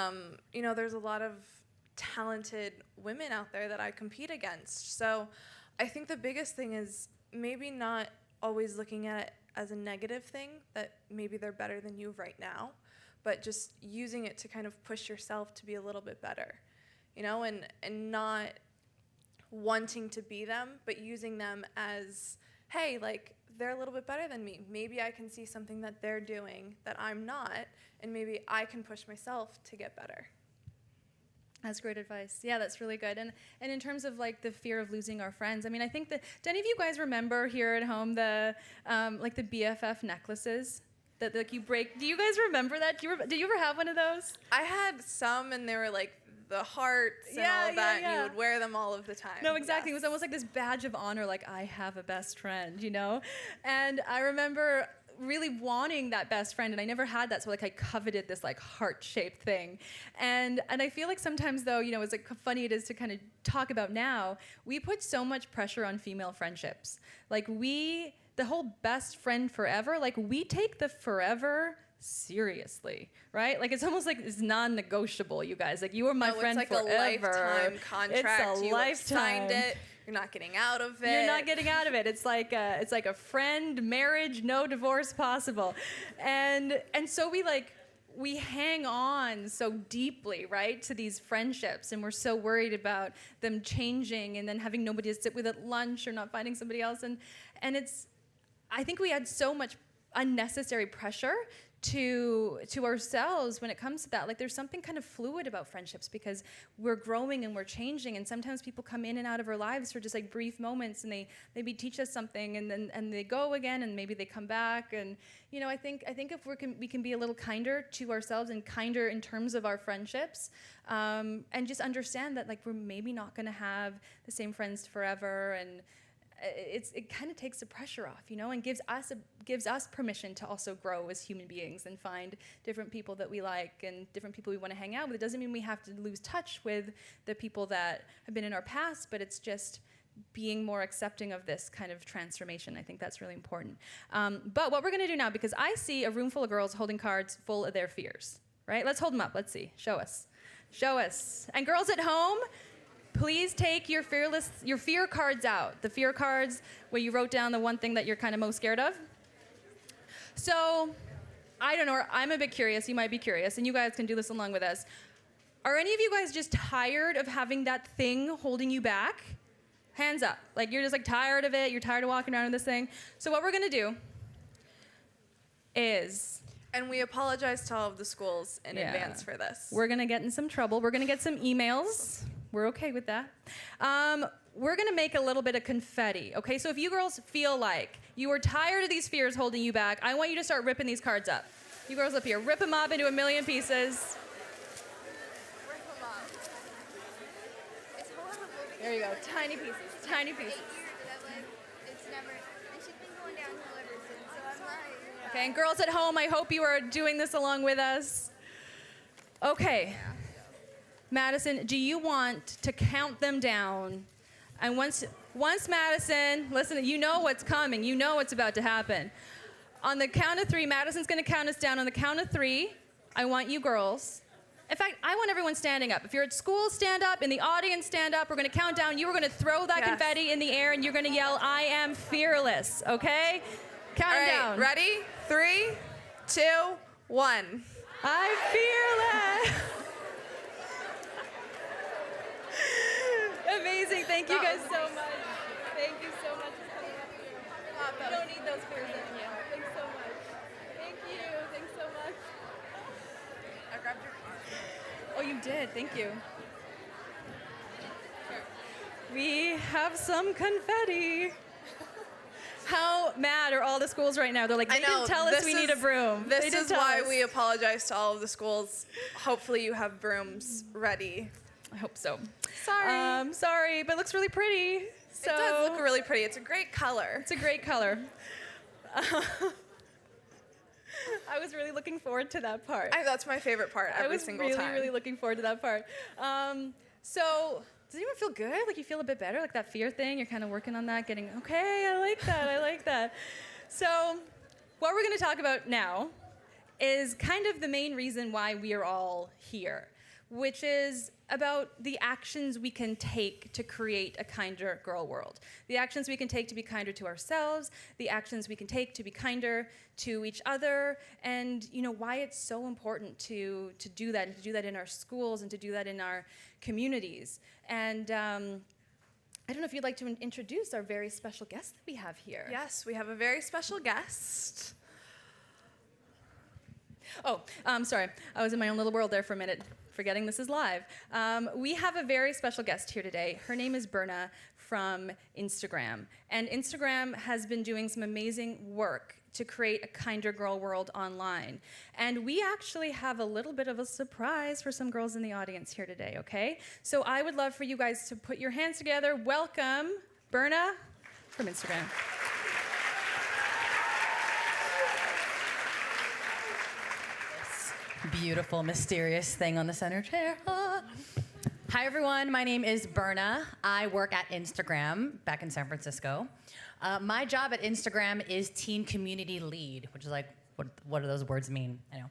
you know, there's a lot of talented women out there that I compete against. So I think the biggest thing is maybe not always looking at it as a negative thing, that maybe they're better than you right now, but just using it to kind of push yourself to be a little bit better, you know, and not wanting to be them, but using them as, hey, like, they're a little bit better than me. Maybe I can see something that they're doing that I'm not, and maybe I can push myself to get better. That's great advice. Yeah, that's really good. And in terms of like the fear of losing our friends, I mean, I think that, do any of you guys remember here at home the like the BFF necklaces that like you break? Do you guys remember that? Did you ever have one of those? I had some, and they were like the hearts and all that, and you would wear them all of the time. No, exactly. Yes. It was almost like this badge of honor, like, I have a best friend, you know? And I remember really wanting that best friend, and I never had that, so like I coveted this like heart-shaped thing. And I feel like sometimes though, you know, as like funny it is to kind of talk about now, we put so much pressure on female friendships. Like the whole best friend forever, like we take the forever seriously, right? Like it's almost like it's non-negotiable, you guys. Like you are my friend it's like forever. a lifetime contract. It's a you lifetime. Signed it. You're not getting out of it. You're not getting out of it. It's like a friend, marriage, no divorce possible. And so we hang on so deeply, right, to these friendships, and we're so worried about them changing and then having nobody to sit with at lunch or not finding somebody else. And I think we had so much unnecessary pressure to ourselves when it comes to that. Like there's something kind of fluid about friendships because we're growing and we're changing, and sometimes people come in and out of our lives for just like brief moments, and they maybe teach us something, and then they go again, and maybe they come back. And you know, I think if we can be a little kinder to ourselves and kinder in terms of our friendships, and just understand that like we're maybe not going to have the same friends forever, and it kind of takes the pressure off, you know, and gives us permission to also grow as human beings and find different people that we like and different people we want to hang out with. It doesn't mean we have to lose touch with the people that have been in our past, but it's just being more accepting of this kind of transformation. I think that's really important. But what we're going to do now, because I see a room full of girls holding cards full of their fears, right? Let's hold them up. Let's see. Show us. Show us. And girls at home, please take your fear cards out. The fear cards where you wrote down the one thing that you're kind of most scared of. So, I don't know, I'm a bit curious, you might be curious, and you guys can do this along with us. Are any of you guys just tired of having that thing holding you back? Hands up. Like you're just like tired of it, you're tired of walking around with this thing. So what we're gonna do is... And we apologize to all of the schools in advance for this. We're gonna get in some trouble. We're gonna get some emails. We're okay with that. We're gonna make a little bit of confetti, okay? So if you girls feel like you are tired of these fears holding you back, I want you to start ripping these cards up. You girls up here, rip them up into a million pieces. Rip them up. It's horrible. There you go, tiny pieces, tiny pieces. It's been going downhill ever since, so I'm not, Okay, and girls at home, I hope you are doing this along with us. Okay. Madison, do you want to count them down And once Madison, listen, you know what's coming. You know what's about to happen. On the count of 3, Madison's going to count us down. On the count of 3, I want you girls. In fact, I want everyone standing up. If you're at school, stand up. In the audience, stand up. We're going to count down. You are going to throw that confetti in the air, and you're going to yell, "I am fearless," okay? Count down. Ready? 3, 2, 1. I'm fearless. Amazing. Thank you guys so much. Thank you so much for coming up here. You don't need those fears anymore. Thanks so much. Thank you. Thanks so much. I grabbed your arm. Oh, you did. Thank you. We have some confetti. How mad are all the schools right now? They're like, they didn't tell us we need a broom. This is why we apologize to all of the schools. Hopefully you have brooms ready. I hope so. Sorry. Sorry, but it looks really pretty. So it does look really pretty. It's a great color. It's a great color. I was really looking forward to that part. That's my favorite part every single time. I was really looking forward to that part. So, does anyone feel good? Like you feel a bit better? Like that fear thing? You're kind of working on that, getting, okay, I like that, I like that. So, what we're going to talk about now is kind of the main reason why we are all here, which is about the actions we can take to create a kinder girl world. The actions we can take to be kinder to ourselves, the actions we can take to be kinder to each other, and why it's so important to do that, and to do that in our schools, and to do that in our communities. And I don't know if you'd like to introduce our very special guest that we have here. Yes, we have a very special guest. Oh, sorry. I was in my own little world there for a minute, forgetting this is live. We have a very special guest here today. Her name is Berna from Instagram. And Instagram has been doing some amazing work to create a kinder girl world online. And we actually have a little bit of a surprise for some girls in the audience here today, okay? So I would love for you guys to put your hands together. Welcome, Berna from Instagram. Beautiful, mysterious thing on the center chair. Hi, everyone. My name is Berna. I work at Instagram back in San Francisco. My job at Instagram is Teen Community Lead, which is like, what do those words mean? I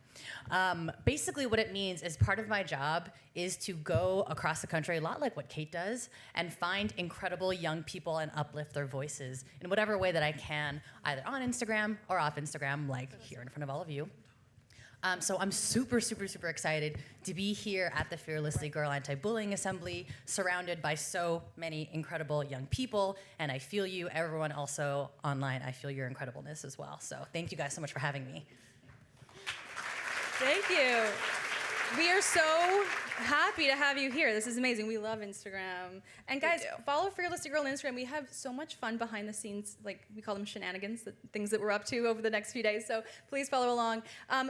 know. Basically, what it means is part of my job is to go across the country, a lot like what Kate does, and find incredible young people and uplift their voices in whatever way that I can, either on Instagram or off Instagram, like here in front of all of you. So I'm super, super, super excited to be here at the Fearlessly Girl Anti-Bullying Assembly, surrounded by so many incredible young people, and I feel you, everyone also online, I feel your incredibleness as well. So thank you guys so much for having me. Thank you. We are so happy to have you here. This is amazing. We love Instagram. And guys, follow Fearlessly Girl on Instagram. We have so much fun behind the scenes, like we call them shenanigans, the things that we're up to over the next few days. So please follow along.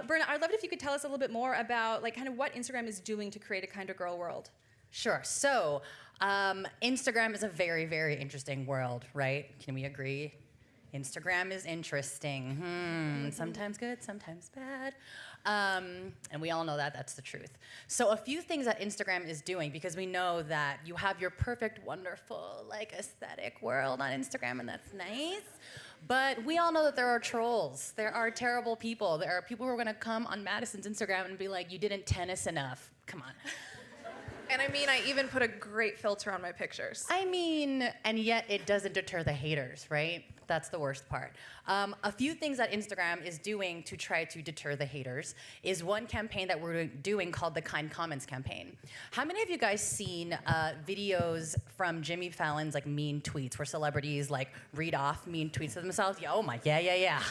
Berna, I'd love it if you could tell us a little bit more about like kind of what Instagram is doing to create a kinder girl world. Sure. So Instagram is a very, very interesting world, right? Can we agree? Instagram is interesting. Sometimes good, sometimes bad. And we all know that that's the truth. So a few things that Instagram is doing, because we know that you have your perfect, wonderful, like aesthetic world on Instagram, and that's nice. But we all know that there are trolls. There are terrible people. There are people who are gonna come on Madison's Instagram and be like, you didn't tennis enough. Come on. And I mean, I even put a great filter on my pictures. I mean, and yet it doesn't deter the haters, right? That's the worst part. A few things that Instagram is doing to try to deter the haters is one campaign that we're doing called the Kind Comments campaign. How many of you guys seen videos from Jimmy Fallon's like mean tweets where celebrities like read off mean tweets to themselves? Yeah, oh my, yeah.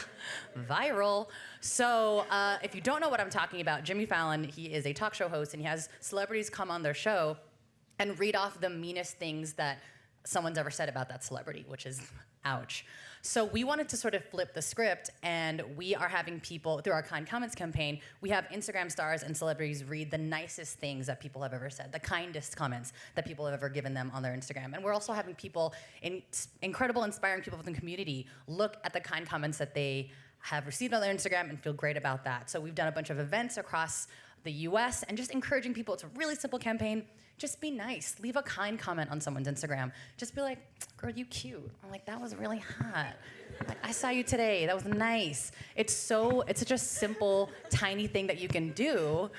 Viral. So if you don't know what I'm talking about, Jimmy Fallon, he is a talk show host and he has celebrities come on their show and read off the meanest things that someone's ever said about that celebrity, which is ouch. So we wanted to sort of flip the script, and we are having people, through our Kind Comments campaign, we have Instagram stars and celebrities read the nicest things that people have ever said, the kindest comments that people have ever given them on their Instagram. And we're also having people, incredible, inspiring people within the community, look at the kind comments that they have received on their Instagram and feel great about that. So we've done a bunch of events across the US, and just encouraging people. It's a really simple campaign. Just be nice. Leave a kind comment on someone's Instagram. Just be like, girl, you cute. I'm like, that was really hot. Like, I saw you today. That was nice. It's such a simple, tiny thing that you can do.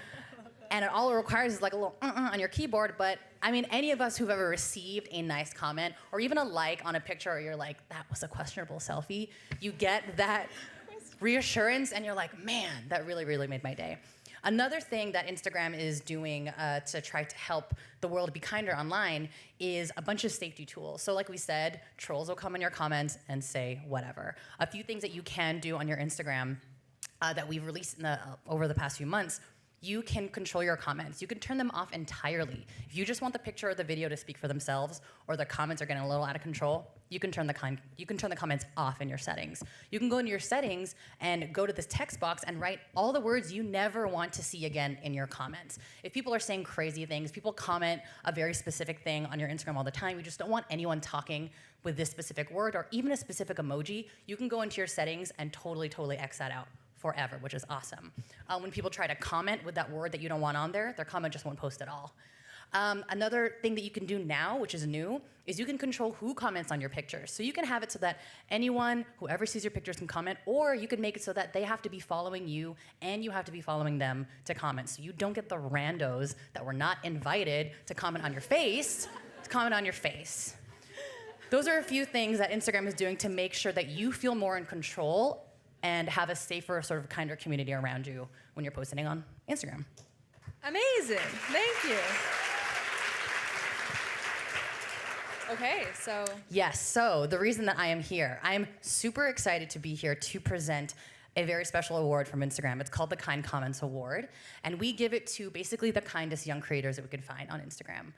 And all it requires is like a little on your keyboard. But I mean, any of us who've ever received a nice comment or even a like on a picture, or you're like, that was a questionable selfie, you get that reassurance and you're like, man, that really, really made my day. Another thing that Instagram is doing to try to help the world be kinder online is a bunch of safety tools. So like we said, trolls will come in your comments and say whatever. A few things that you can do on your Instagram that we've released over the past few months. You can control your comments. You can turn them off entirely. If you just want the picture or the video to speak for themselves, or the comments are getting a little out of control, you can turn the comments off in your settings. You can go into your settings and go to this text box and write all the words you never want to see again in your comments. If people are saying crazy things, people comment a very specific thing on your Instagram all the time, you just don't want anyone talking with this specific word or even a specific emoji, you can go into your settings and totally X that out forever, which is awesome. When people try to comment with that word that you don't want on there, their comment just won't post at all. Another thing that you can do now, which is new, is you can control who comments on your pictures. So you can have it so that anyone, whoever sees your pictures can comment, or you can make it so that they have to be following you and you have to be following them to comment. So you don't get the randos that were not invited to comment on your face, to comment on your face. Those are a few things that Instagram is doing to make sure that you feel more in control and have a safer, sort of kinder community around you when you're posting on Instagram. Amazing. Thank you. Okay, so. Yes, so the reason that I am here, I'm super excited to be here to present a very special award from Instagram. It's called the Kind Comments Award, and we give it to basically the kindest young creators that we could find on Instagram.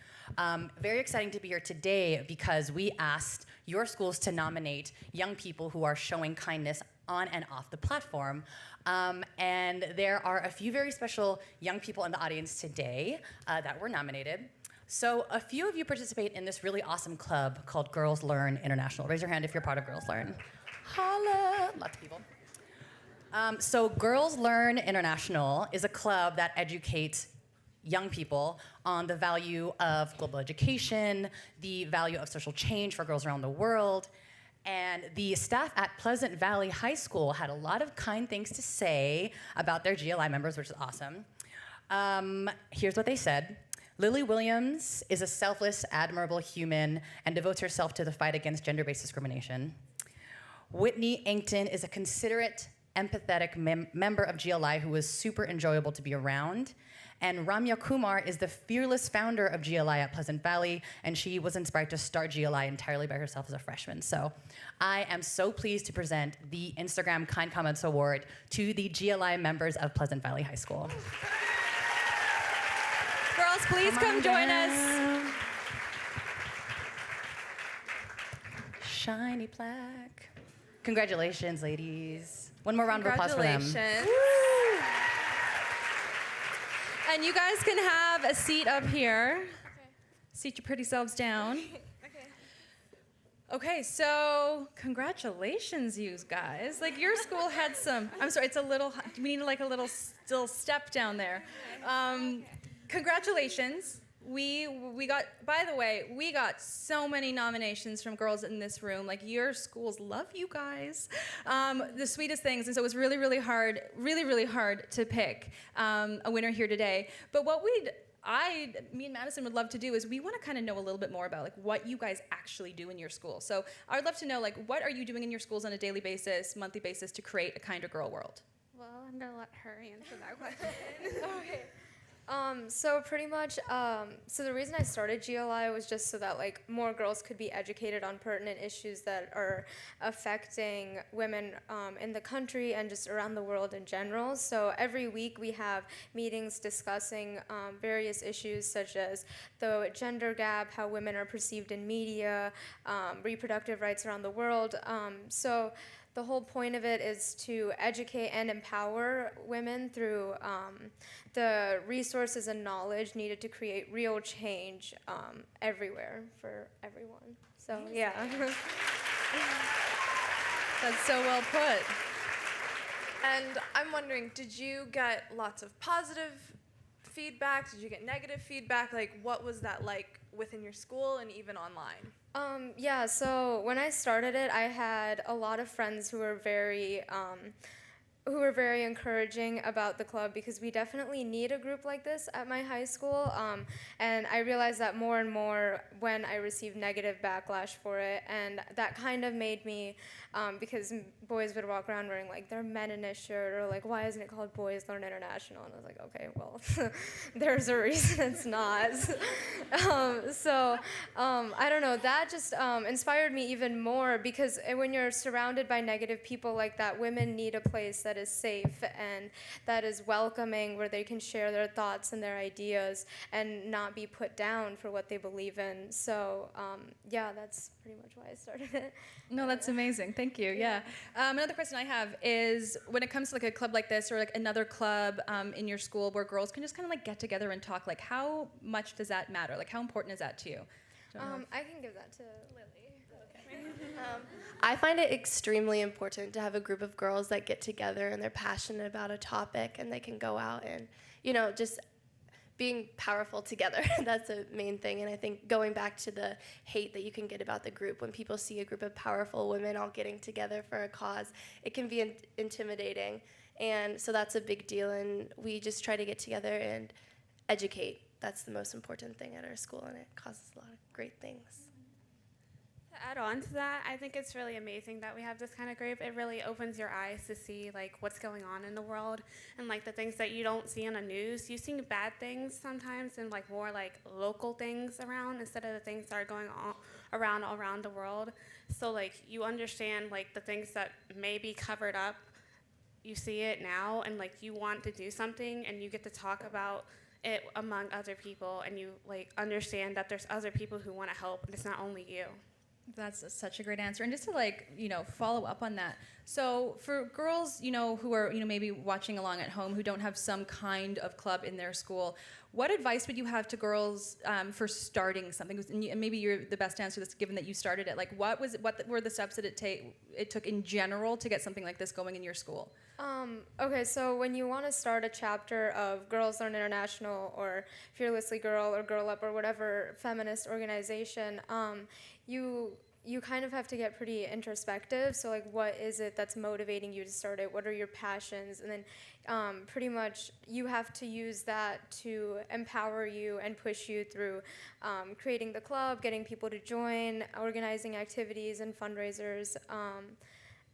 Very exciting to be here today because we asked your schools to nominate young people who are showing kindness on and off the platform. And there are a few very special young people in the audience today that were nominated. So a few of you participate in this really awesome club called Girls Learn International. Raise your hand if you're part of Girls Learn. Holla, lots of people. So Girls Learn International is a club that educates young people on the value of global education, the value of social change for girls around the world. And the staff at Pleasant Valley High School had a lot of kind things to say about their GLI members, which is awesome. Here's what they said. Lily Williams is a selfless, admirable human and devotes herself to the fight against gender-based discrimination. Whitney Inkton is a considerate, empathetic member of GLI who was super enjoyable to be around. And Ramya Kumar is the fearless founder of GLI at Pleasant Valley, and she was inspired to start GLI entirely by herself as a freshman. So I am so pleased to present the Instagram Kind Comments Award to the GLI members of Pleasant Valley High School. Girls, please come join us. Shiny plaque. Congratulations, ladies. One more round of applause for them. Congratulations. And you guys can have a seat up here. Okay. Seat your pretty selves down. Okay, so congratulations, you guys. Like your school had some, I'm sorry, it's a little, we need like a little still step down there. Congratulations. We got, by the way, we got so many nominations from girls in this room. Like your schools love you guys. The sweetest things. And so it was really hard to pick a winner here today. But what me and Madison would love to do is we want to kind of know a little bit more about like what you guys actually do in your school. So I would love to know like what are you doing in your schools on a daily basis, monthly basis to create a kinder girl world? Well, I'm gonna let her answer that question. Okay. So pretty much, so the reason I started GLI was just so that like more girls could be educated on pertinent issues that are affecting women in the country and just around the world in general. So every week we have meetings discussing various issues such as the gender gap, how women are perceived in media, reproductive rights around the world. So the whole point of it is to educate and empower women through the resources and knowledge needed to create real change everywhere for everyone. So, yeah. That's so well put. And I'm wondering, did you get lots of positive feedback? Did you get negative feedback? Like, what was that like within your school and even online? Yeah, so when I started it, I had a lot of friends who were very encouraging about the club, because we definitely need a group like this at my high school. And I realized that more and more when I received negative backlash for it, and that kind of made me, because boys would walk around wearing like their men in a shirt, or like, why isn't it called Boys Learn International? And I was like, okay, well, there's a reason it's not. I don't know, that just inspired me even more, because when you're surrounded by negative people like that, women need a place that is safe and that is welcoming, where they can share their thoughts and their ideas and not be put down for what they believe in. So yeah, that's pretty much why I started it. No, that's amazing. Thank you. Yeah. Another question I have is, when it comes to like a club like this, or like another club in your school where girls can just kind of like get together and talk, like how much does that matter? Like how important is that to you? I can give that to Lily. I find it extremely important to have a group of girls that get together and they're passionate about a topic, and they can go out and, just being powerful together. That's the main thing. And I think going back to the hate that you can get about the group, when people see a group of powerful women all getting together for a cause, it can be intimidating. And so that's a big deal, and we just try to get together and educate. That's the most important thing at our school, and it causes a lot of great things. To add on to that, I think it's really amazing that we have this kind of group. It really opens your eyes to see like what's going on in the world, and like the things that you don't see on the news. You see bad things sometimes, and like more like local things around, instead of the things that are going on around the world. So like you understand like the things that may be covered up. You see it now, and like you want to do something, and you get to talk about it among other people, and you like understand that there's other people who want to help, and it's not only you. That's such a great answer. And just to like, follow up on that. So for girls, who are, maybe watching along at home, who don't have some kind of club in their school, what advice would you have to girls for starting something? And maybe you're the best to answer this, given that you started it. Like, what were the steps that it took in general to get something like this going in your school? Okay, so when you want to start a chapter of Girls Learn International or Fearlessly Girl or Girl Up or whatever feminist organization, you kind of have to get pretty introspective. So like, what is it that's motivating you to start it? What are your passions? And then pretty much you have to use that to empower you and push you through creating the club, getting people to join, organizing activities and fundraisers.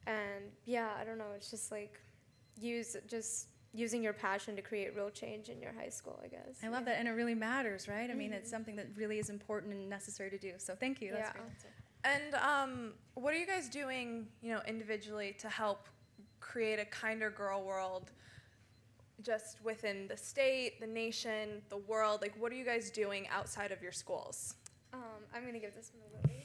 And yeah, I don't know, it's just like using your passion to create real change in your high school, I guess. I love that, and it really matters, right? I mean, it's something that really is important and necessary to do. So thank you. That's great. And what are you guys doing, individually to help create a kinder girl world just within the state, the nation, the world? Like, what are you guys doing outside of your schools? I'm going to give this one to Lily.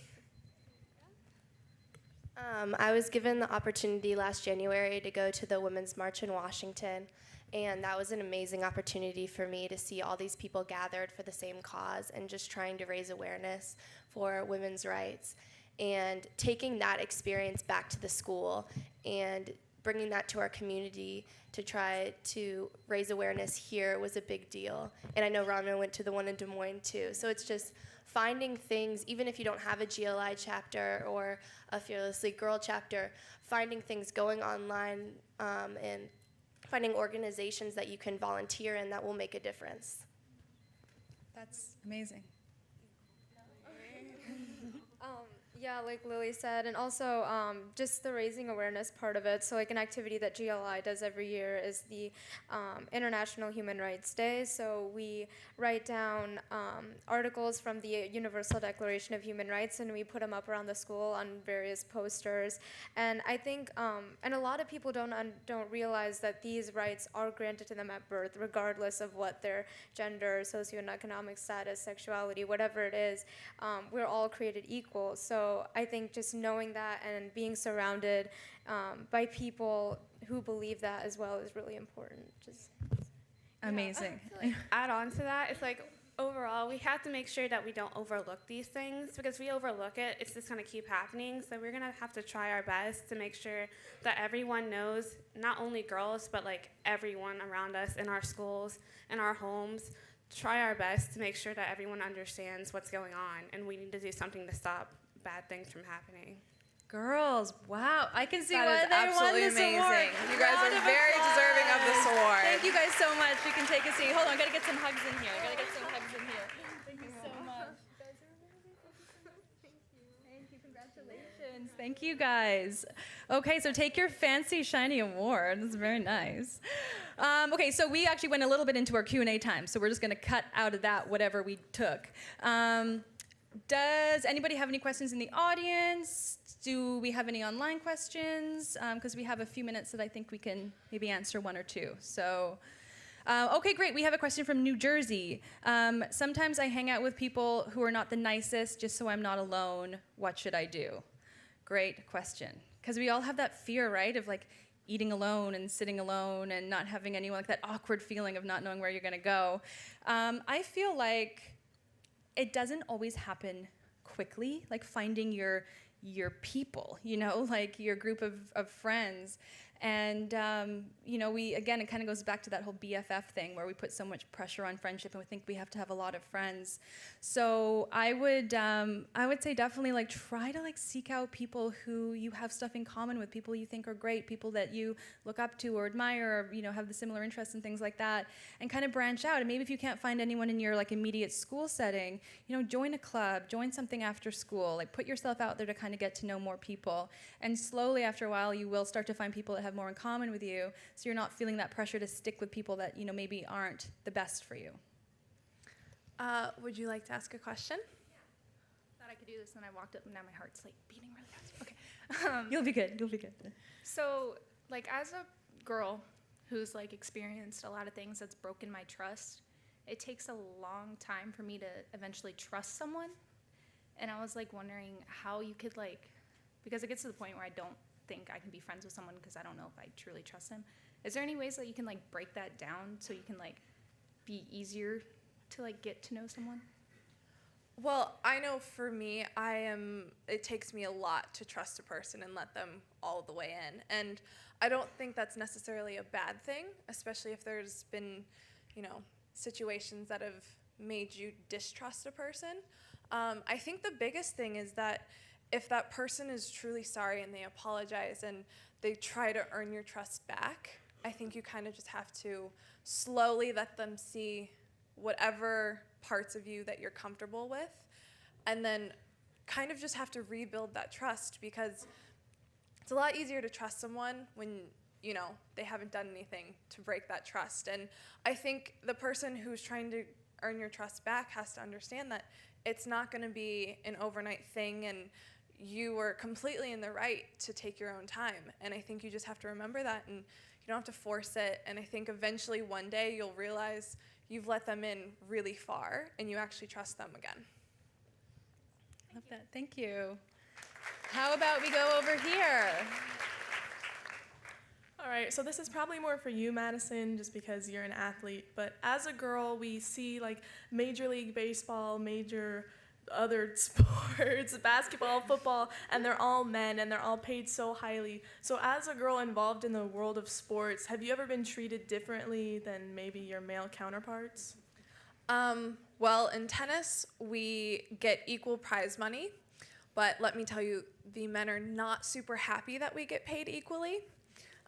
I was given the opportunity last January to go to the Women's March in Washington, and that was an amazing opportunity for me to see all these people gathered for the same cause and just trying to raise awareness for women's rights. And taking that experience back to the school and bringing that to our community to try to raise awareness here was a big deal. And I know Rana went to the one in Des Moines too. So it's just finding things, even if you don't have a GLI chapter or a Fearlessly Girl chapter, finding things, going online and finding organizations that you can volunteer in that will make a difference. That's amazing. Yeah, like Lily said, and also just the raising awareness part of it. So like an activity that GLI does every year is the International Human Rights Day. So we write down articles from the Universal Declaration of Human Rights, and we put them up around the school on various posters. And I think, and a lot of people don't realize that these rights are granted to them at birth, regardless of what their gender, socioeconomic status, sexuality, whatever it is. We're all created equal. So I think just knowing that and being surrounded by people who believe that as well is really important. Amazing. Add on to that, it's like overall, we have to make sure that we don't overlook these things, because if we overlook it, it's just going to keep happening. So we're going to have to try our best to make sure that everyone knows, not only girls, but like everyone around us in our schools, in our homes, try our best to make sure that everyone understands what's going on, and we need to do something to stop bad things from happening. Girls, wow. I can see That why is they won absolutely this amazing. award. You guys Round are of very applause. deserving of this award. Thank you guys so much. You can take a seat. Hold on, I gotta get some hugs in here. Gotta get some hugs in here. Thank you so much. Thank you, congratulations. Thank you guys. Okay, so take your fancy shiny award. This is very nice. Okay, so we actually went a little bit into our Q&A time, so we're just gonna cut out of that whatever we took. Does anybody have any questions in the audience? Do we have any online questions? Because we have a few minutes that I think we can maybe answer one or two. So, okay, great. We have a question from New Jersey. Sometimes I hang out with people who are not the nicest just so I'm not alone. What should I do? Great question. Because we all have that fear, right, of like eating alone and sitting alone and not having anyone, like that awkward feeling of not knowing where you're going to go. I feel like it doesn't always happen quickly, like finding your people, you know, like your group of friends. And, you know, again, it kind of goes back to that whole BFF thing where we put so much pressure on friendship and we think we have to have a lot of friends. So I would say definitely like try to like seek out people who you have stuff in common with, people you think are great, people that you look up to or admire, or, you know, have the similar interests and things like that, and kind of branch out. And maybe if you can't find anyone in your like immediate school setting, you know, join a club, join something after school, like put yourself out there to kind of get to know more people. And slowly after a while, you will start to find people that have more in common with you, so you're not feeling that pressure to stick with people that, you know, maybe aren't the best for you. Would you like to ask a question? Thought I could do this, and I walked up, and now my heart's like beating really fast. Okay. You'll be good. You'll be good. So, like, as a girl who's like experienced a lot of things that's broken my trust, it takes a long time for me to eventually trust someone. And I was like wondering how you could like, because it gets to the point where I don't think I can be friends with someone because I don't know if I truly trust them. Is there any ways that you can like break that down so you can like be easier to like get to know someone? Well, I know for me, it takes me a lot to trust a person and let them all the way in. And I don't think that's necessarily a bad thing, especially if there's been, you know, situations that have made you distrust a person. I think the biggest thing is that if that person is truly sorry and they apologize and they try to earn your trust back, I think you kind of just have to slowly let them see whatever parts of you that you're comfortable with, and then kind of just have to rebuild that trust, because it's a lot easier to trust someone when, you know, they haven't done anything to break that trust. And I think the person who's trying to earn your trust back has to understand that it's not going to be an overnight thing, and you were completely in the right to take your own time. And I think you just have to remember that, and you don't have to force it. And I think eventually one day you'll realize you've let them in really far and you actually trust them again. Love that. Thank you. How about we go over here? All right, so this is probably more for you, Madison, just because you're an athlete. But as a girl, we see like Major League Baseball, major other sports, basketball, football, and they're all men and they're all paid so highly. So as a girl involved in the world of sports, have you ever been treated differently than maybe your male counterparts? Well, in tennis, we get equal prize money, but let me tell you, the men are not super happy that we get paid equally.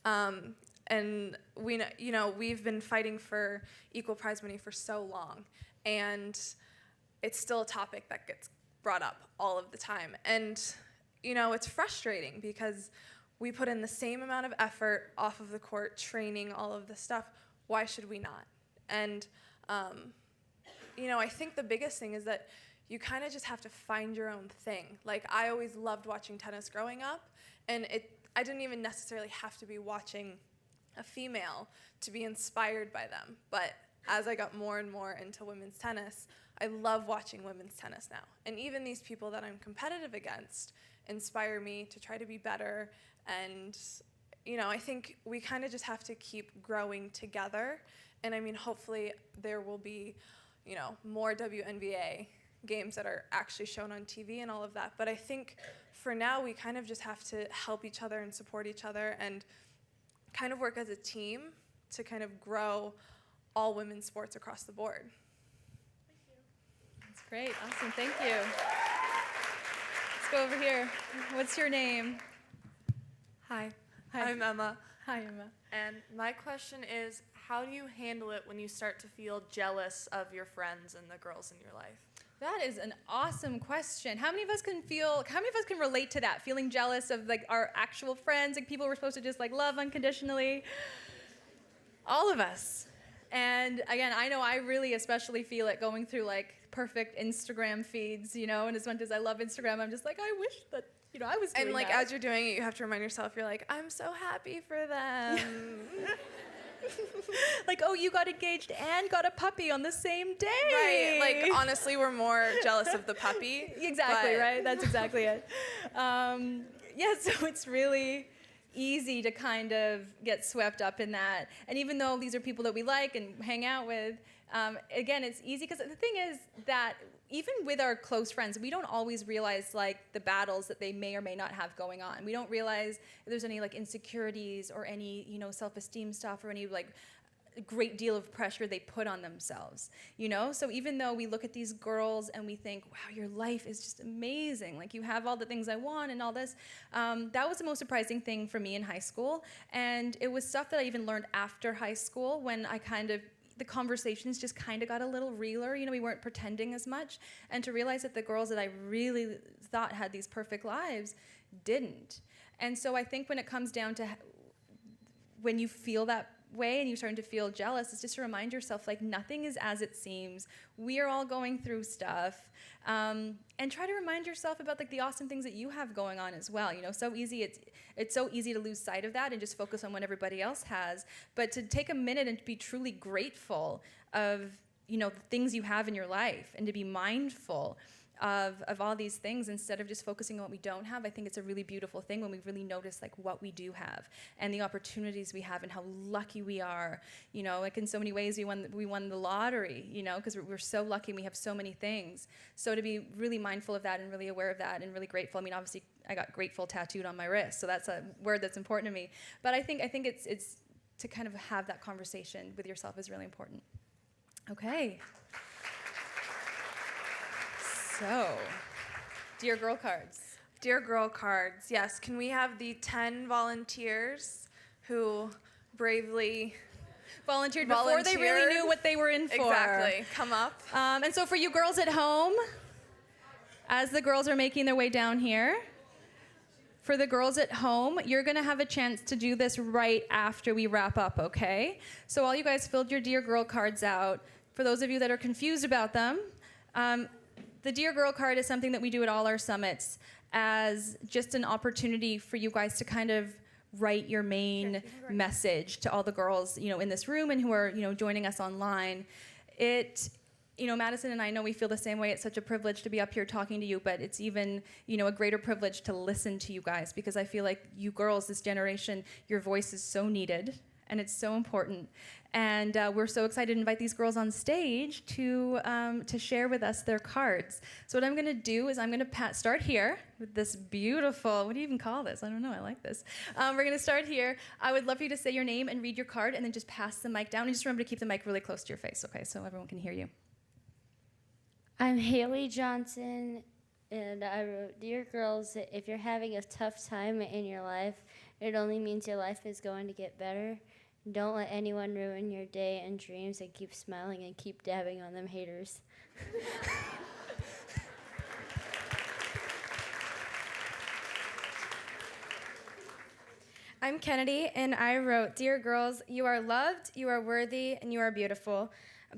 And we know, you know, we've been fighting for equal prize money for so long, and it's still a topic that gets brought up all of the time. And, you know, it's frustrating because we put in the same amount of effort off of the court, training, all of this stuff. Why should we not? And, you know, I think the biggest thing is that you kind of just have to find your own thing. Like, I always loved watching tennis growing up, and I didn't even necessarily have to be watching a female to be inspired by them. But as I got more and more into women's tennis, I love watching women's tennis now. And even these people that I'm competitive against inspire me to try to be better. And, you know, I think we kind of just have to keep growing together. And I mean, hopefully there will be, more WNBA games that are actually shown on TV and all of that. But I think for now, we kind of just have to help each other and support each other and kind of work as a team to kind of grow all women's sports across the board. That's great. Awesome. Thank you. Let's go over here. What's your name? Hi. Hi. I'm Emma. Hi, Emma. And my question is, how do you handle it when you start to feel jealous of your friends and the girls in your life? That is an awesome question. How many of us can relate to that, feeling jealous of like our actual friends, like people we're supposed to just like love unconditionally? All of us. And again, I know I really especially feel it going through like perfect Instagram feeds, and as much as I love Instagram, I'm just like, I wish that, I was doing And like that. as you're doing it, you have to remind yourself, you're like, I'm so happy for them. Like, oh, you got engaged and got a puppy on the same day. Right. Like, honestly, we're more jealous of the puppy. Exactly, right? That's exactly it. So it's really easy to kind of get swept up in that. And even though these are people that we like and hang out with, again, it's easy because the thing is that even with our close friends, we don't always realize like the battles that they may or may not have going on. We don't realize if there's any like insecurities or any, self-esteem stuff or any like a great deal of pressure they put on themselves, So even though we look at these girls and we think, wow, your life is just amazing. Like you have all the things I want and all this. That was the most surprising thing for me in high school. And it was stuff that I even learned after high school when the conversations just kind of got a little realer. We weren't pretending as much. And to realize that the girls that I really thought had these perfect lives didn't. And so I think when it comes down to when you feel that way and you're starting to feel jealous, it's just to remind yourself, like, nothing is as it seems. We are all going through stuff. And try to remind yourself about like the awesome things that you have going on as well. It's so easy to lose sight of that and just focus on what everybody else has. But to take a minute and to be truly grateful of, the things you have in your life and to be mindful of all these things instead of just focusing on what we don't have. I think it's a really beautiful thing when we really notice like what we do have and the opportunities we have and how lucky we are. Like in so many ways we won the lottery, because we're so lucky and we have so many things. So to be really mindful of that and really aware of that and really grateful. I mean, obviously I got grateful tattooed on my wrist, so that's a word that's important to me. But I think it's to kind of have that conversation with yourself is really important. Okay. So, Dear Girl cards. Dear Girl cards, yes. Can we have the 10 volunteers who bravely volunteered before they really knew what they were in for? Exactly. Come up. And so for you girls at home, as the girls are making their way down here, for the girls at home, you're going to have a chance to do this right after we wrap up, okay? So all you guys filled your Dear Girl cards out. For those of you that are confused about them, the Dear Girl card is something that we do at all our summits as just an opportunity for you guys to kind of write your main message to all the girls, in this room and who are, joining us online. Madison and I know we feel the same way. It's such a privilege to be up here talking to you, but it's even, a greater privilege to listen to you guys because I feel like you girls, this generation, your voice is so needed and it's so important. And we're so excited to invite these girls on stage to share with us their cards. So what I'm going to do is I'm going to start here with this beautiful, what do you even call this? I don't know, I like this. We're going to start here. I would love for you to say your name and read your card and then just pass the mic down. And just remember to keep the mic really close to your face, okay, so everyone can hear you. I'm Haley Johnson, and I wrote, Dear girls, if you're having a tough time in your life, it only means your life is going to get better. Don't let anyone ruin your day and dreams, and keep smiling and keep dabbing on them haters. I'm Kennedy, and I wrote, Dear girls, you are loved, you are worthy, and you are beautiful.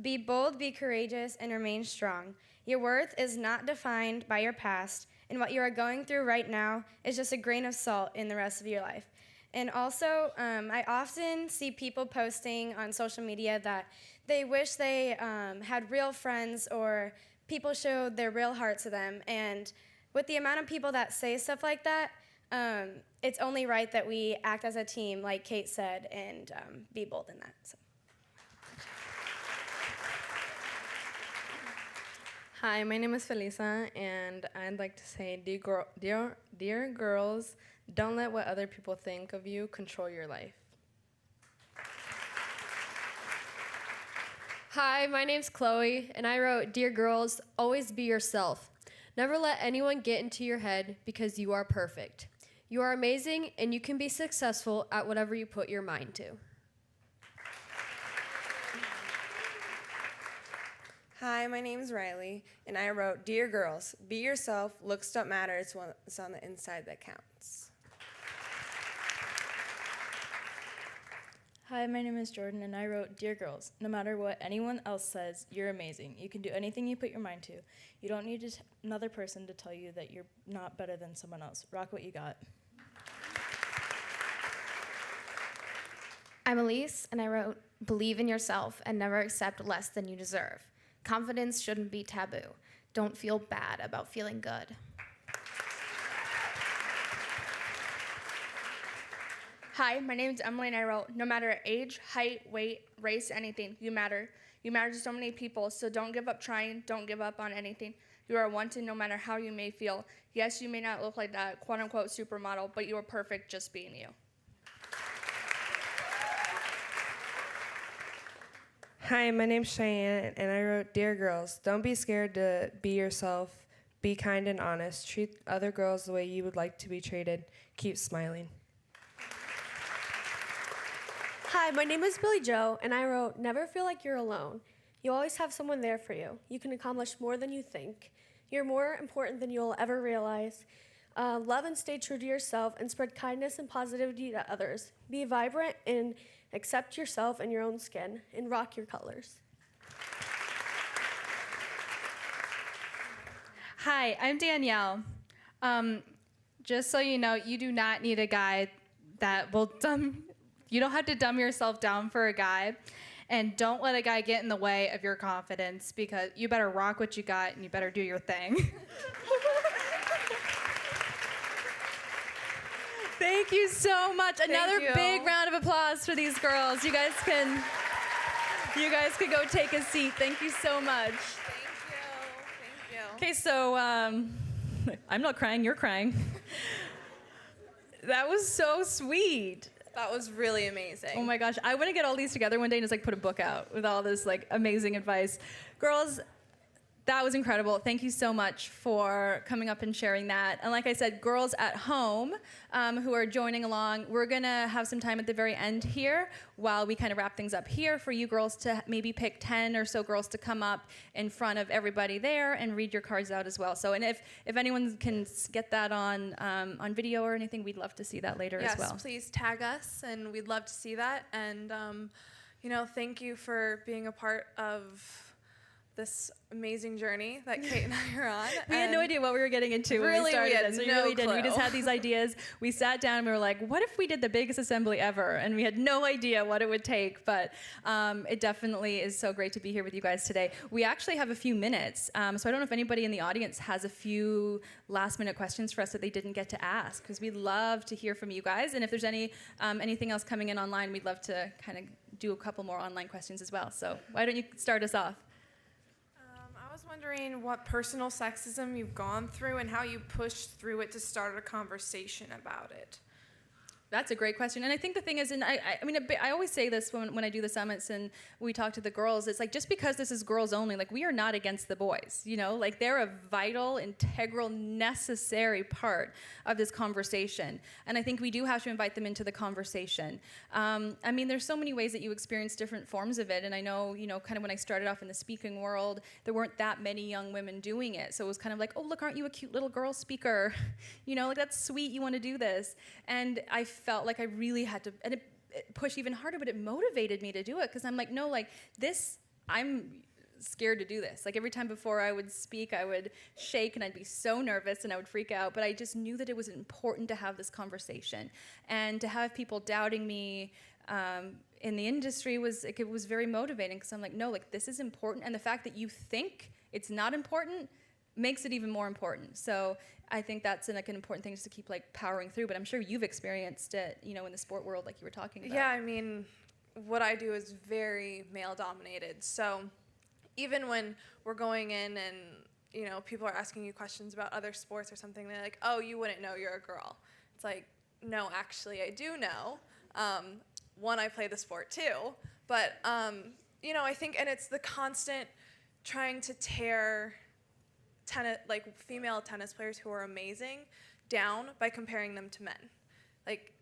Be bold, be courageous, and remain strong. Your worth is not defined by your past, and what you are going through right now is just a grain of salt in the rest of your life. And also, I often see people posting on social media that they wish they had real friends or people showed their real heart to them. And with the amount of people that say stuff like that, it's only right that we act as a team, like Kate said, and be bold in that. So. Hi, my name is Felisa, and I'd like to say, dear girls, don't let what other people think of you control your life. Hi, my name's Chloe, and I wrote, Dear girls, always be yourself. Never let anyone get into your head because you are perfect. You are amazing, and you can be successful at whatever you put your mind to. Hi, my name's Riley, and I wrote, Dear girls, be yourself, looks don't matter, it's what's on the inside that counts. Hi, my name is Jordan, and I wrote, Dear girls, no matter what anyone else says, you're amazing. You can do anything you put your mind to. You don't need another person to tell you that you're not better than someone else. Rock what you got. I'm Elise, and I wrote, Believe in yourself and never accept less than you deserve. Confidence shouldn't be taboo. Don't feel bad about feeling good. Hi, my name is Emily, and I wrote, no matter age, height, weight, race, anything, you matter. You matter to so many people, so don't give up trying, don't give up on anything. You are wanted no matter how you may feel. Yes, you may not look like that quote-unquote supermodel, but you are perfect just being you. Hi, my name's Cheyenne, and I wrote, Dear girls, don't be scared to be yourself. Be kind and honest. Treat other girls the way you would like to be treated. Keep smiling. Hi, my name is Billy Joe, and I wrote, Never feel like you're alone. You always have someone there for you. You can accomplish more than you think. You're more important than you'll ever realize. Love and stay true to yourself and spread kindness and positivity to others. Be vibrant and accept yourself and your own skin and rock your colors. Hi, I'm Danielle. Just so you know, you do not need a guy that will you don't have to dumb yourself down for a guy. And don't let a guy get in the way of your confidence, because you better rock what you got and you better do your thing. Thank you so much. Another big round of applause for these girls. You guys can go take a seat. Thank you so much. Thank you. Okay, so I'm not crying, you're crying. That was so sweet. That was really amazing. Oh my gosh, I want to get all these together one day and just put a book out with all this amazing advice. Girls, that was incredible. Thank you so much for coming up and sharing that. And like I said, girls at home who are joining along, we're gonna have some time at the very end here while we kind of wrap things up here for you girls to maybe pick 10 or so girls to come up in front of everybody there and read your cards out as well. So, and if anyone can get that on video or anything, we'd love to see that later as well. Yes, please tag us, and we'd love to see that. And thank you for being a part of this amazing journey that Kate and I are on. We had no idea what we were getting into when we started this. We really didn't. We just had these ideas. We sat down and we were like, what if we did the biggest assembly ever? And we had no idea what it would take, but it definitely is so great to be here with you guys today. We actually have a few minutes, so I don't know if anybody in the audience has a few last-minute questions for us that they didn't get to ask, because we'd love to hear from you guys. And if there's anything else coming in online, we'd love to kind of do a couple more online questions as well. So why don't you start us off? I was wondering what personal sexism you've gone through and how you pushed through it to start a conversation about it. That's a great question. And I think the thing is, and I always say this when I do the summits and we talk to the girls, it's just because this is girls only, we are not against the boys, they're a vital, integral, necessary part of this conversation. And I think we do have to invite them into the conversation. There's so many ways that you experience different forms of it. And I know, kind of when I started off in the speaking world, there weren't that many young women doing it. So it was kind of oh, look, aren't you a cute little girl speaker? That's sweet, you want to do this. And I felt like I really had to, and it pushed even harder, but it motivated me to do it, because I'm no, this, I'm scared to do this. Every time before I would speak, I would shake and I'd be so nervous and I would freak out, but I just knew that it was important to have this conversation. And to have people doubting me in the industry was very motivating, because I'm no, this is important, and the fact that you think it's not important makes it even more important. So I think that's an important thing, just to keep powering through. But I'm sure you've experienced it, in the sport world, like you were talking about. Yeah, what I do is very male dominated. So even when we're going in and you know, people are asking you questions about other sports or something. They're like, oh, you wouldn't know, you're a girl. It's like, no, actually, I do know. One, I play the sport too. But, you know, I think, and it's the constant trying to tear female tennis players who are amazing down by comparing them to men. Like,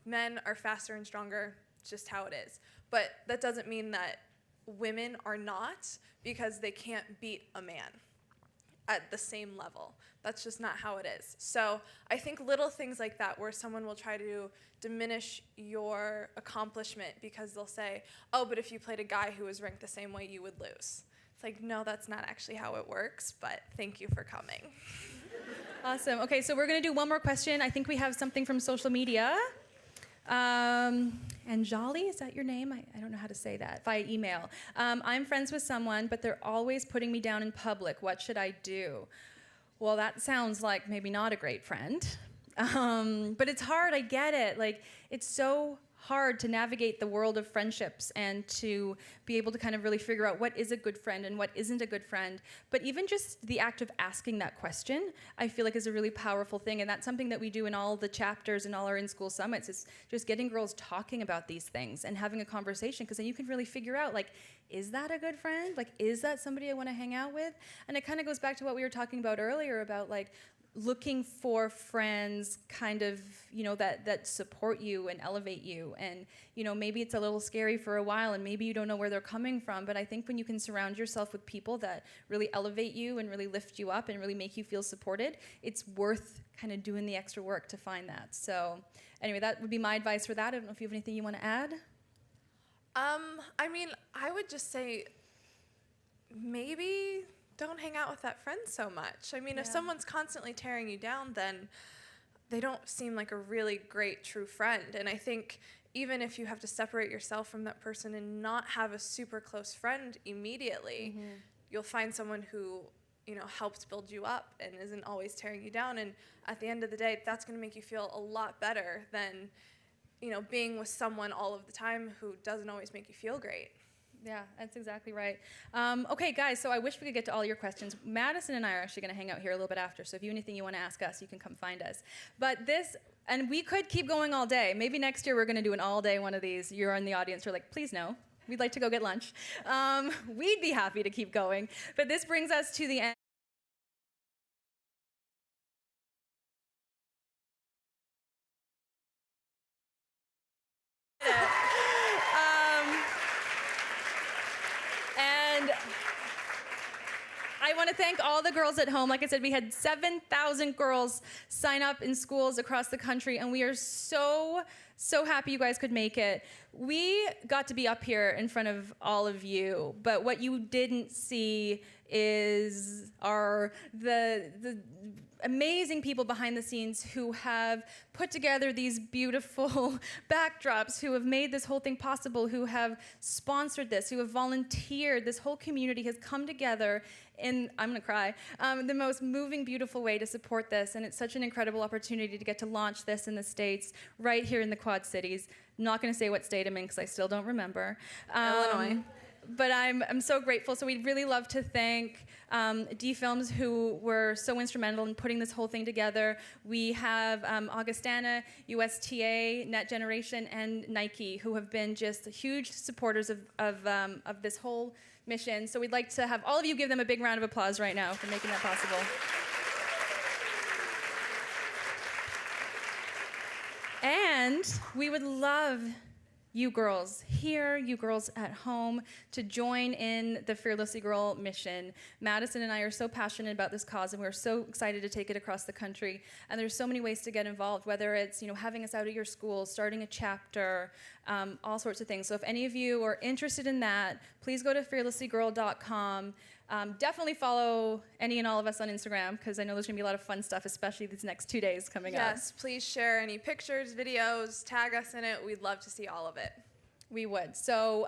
men are faster and stronger, it's just how it is. But that doesn't mean that women are not, because they can't beat a man at the same level. That's just not how it is. So I think little things like that, where someone will try to diminish your accomplishment because they'll say, oh, but if you played a guy who was ranked the same way, you would lose. It's like, no, that's not actually how it works, but thank you for coming. Awesome. Okay, so we're going to do one more question. I think we have something from social media. Anjali, is that your name? I don't know how to say that, via email. I'm friends with someone, but they're always putting me down in public. What should I do? Well, that sounds like maybe not a great friend. But it's hard, I get it. Like, it's so hard to navigate the world of friendships and to be able to kind of really figure out what is a good friend and what isn't a good friend. But even just the act of asking that question, I feel like is a really powerful thing. And that's something that we do in all the chapters and all our in-school summits, is just getting girls talking about these things and having a conversation, because then you can really figure out, like, is that a good friend? Like, is that somebody I want to hang out with? And it kind of goes back to what we were talking about earlier about, like, looking for friends kind of, you know, that support you and elevate you. And, you know, maybe it's a little scary for a while and maybe you don't know where they're coming from, but I think when you can surround yourself with people that really elevate you and really lift you up and really make you feel supported, it's worth kind of doing the extra work to find that. So anyway, that would be my advice for that. I don't know if you have anything you want to add. I mean, I would just say maybe don't hang out with that friend so much. I mean, if someone's constantly tearing you down, then they don't seem like a really great true friend. And I think even if you have to separate yourself from that person and not have a super close friend immediately, you'll find someone who, you know, helps build you up and isn't always tearing you down. And at the end of the day, that's going to make you feel a lot better than, you know, being with someone all of the time who doesn't always make you feel great. Yeah, that's exactly right. Okay, guys, so I wish we could get to all your questions. Madison and I are actually going to hang out here a little bit after, so if you have anything you want to ask us, you can come find us. But this, and we could keep going all day. Maybe next year we're going to do an all-day one of these. You're in the audience, you're like, please no. We'd like to go get lunch. We'd be happy to keep going. But this brings us to the end. I want to thank all the girls at home. Like I said, we had 7,000 girls sign up in schools across the country, and we are so happy you guys could make it. We got to be up here in front of all of you, but what you didn't see is the amazing people behind the scenes who have put together these beautiful backdrops, who have made this whole thing possible, who have sponsored this, who have volunteered. This whole community has come together in, I'm gonna cry, the most moving, beautiful way to support this. And it's such an incredible opportunity to get to launch this in the States, right here in the Quad Cities. Not gonna say what state I'm in because I still don't remember. Illinois. But I'm so grateful. So we'd really love to thank D Films, who were so instrumental in putting this whole thing together. We have Augustana, USTA, Net Generation, and Nike, who have been just huge supporters of this whole mission. So we'd like to have all of you give them a big round of applause right now for making that possible. And we would love you girls here, you girls at home, to join in the Fearlessly Girl mission. Madison and I are so passionate about this cause, and we're so excited to take it across the country. And there's so many ways to get involved, whether it's, you know, having us out at your school, starting a chapter, all sorts of things. So if any of you are interested in that, please go to FearlesslyGiRL.com. Definitely follow any and all of us on Instagram, because I know there's going to be a lot of fun stuff, especially these next 2 days coming up. Yes, please share any pictures, videos, tag us in it. We'd love to see all of it. We would. So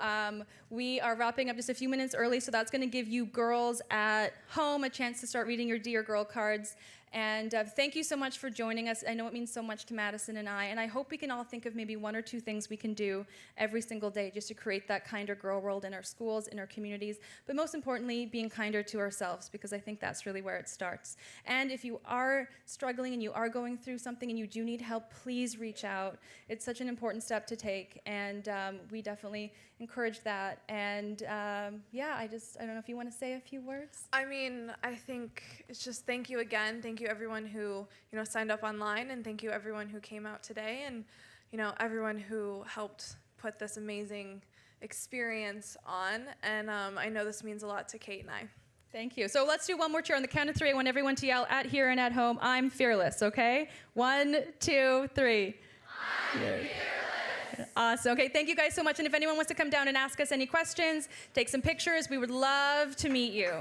we are wrapping up just a few minutes early, so that's going to give you girls at home a chance to start reading your Dear Girl cards. And thank you so much for joining us. I know it means so much to Madison and I hope we can all think of maybe 1 or 2 things we can do every single day just to create that kinder girl world in our schools, in our communities, but most importantly, being kinder to ourselves, because I think that's really where it starts. And if you are struggling and you are going through something and you do need help, please reach out. It's such an important step to take, and we definitely encourage that. And yeah, I don't know if you want to say a few words. I mean, I think it's just thank you again. Thank you everyone who, signed up online, and thank you everyone who came out today, and, everyone who helped put this amazing experience on. And I know this means a lot to Kate and I. Thank you. So let's do one more cheer on the count of 3. I want everyone to yell at here and at home, I'm fearless, okay? 1, 2, 3. I'm fearless. Awesome. Okay, thank you guys so much. And if anyone wants to come down and ask us any questions, take some pictures, we would love to meet you.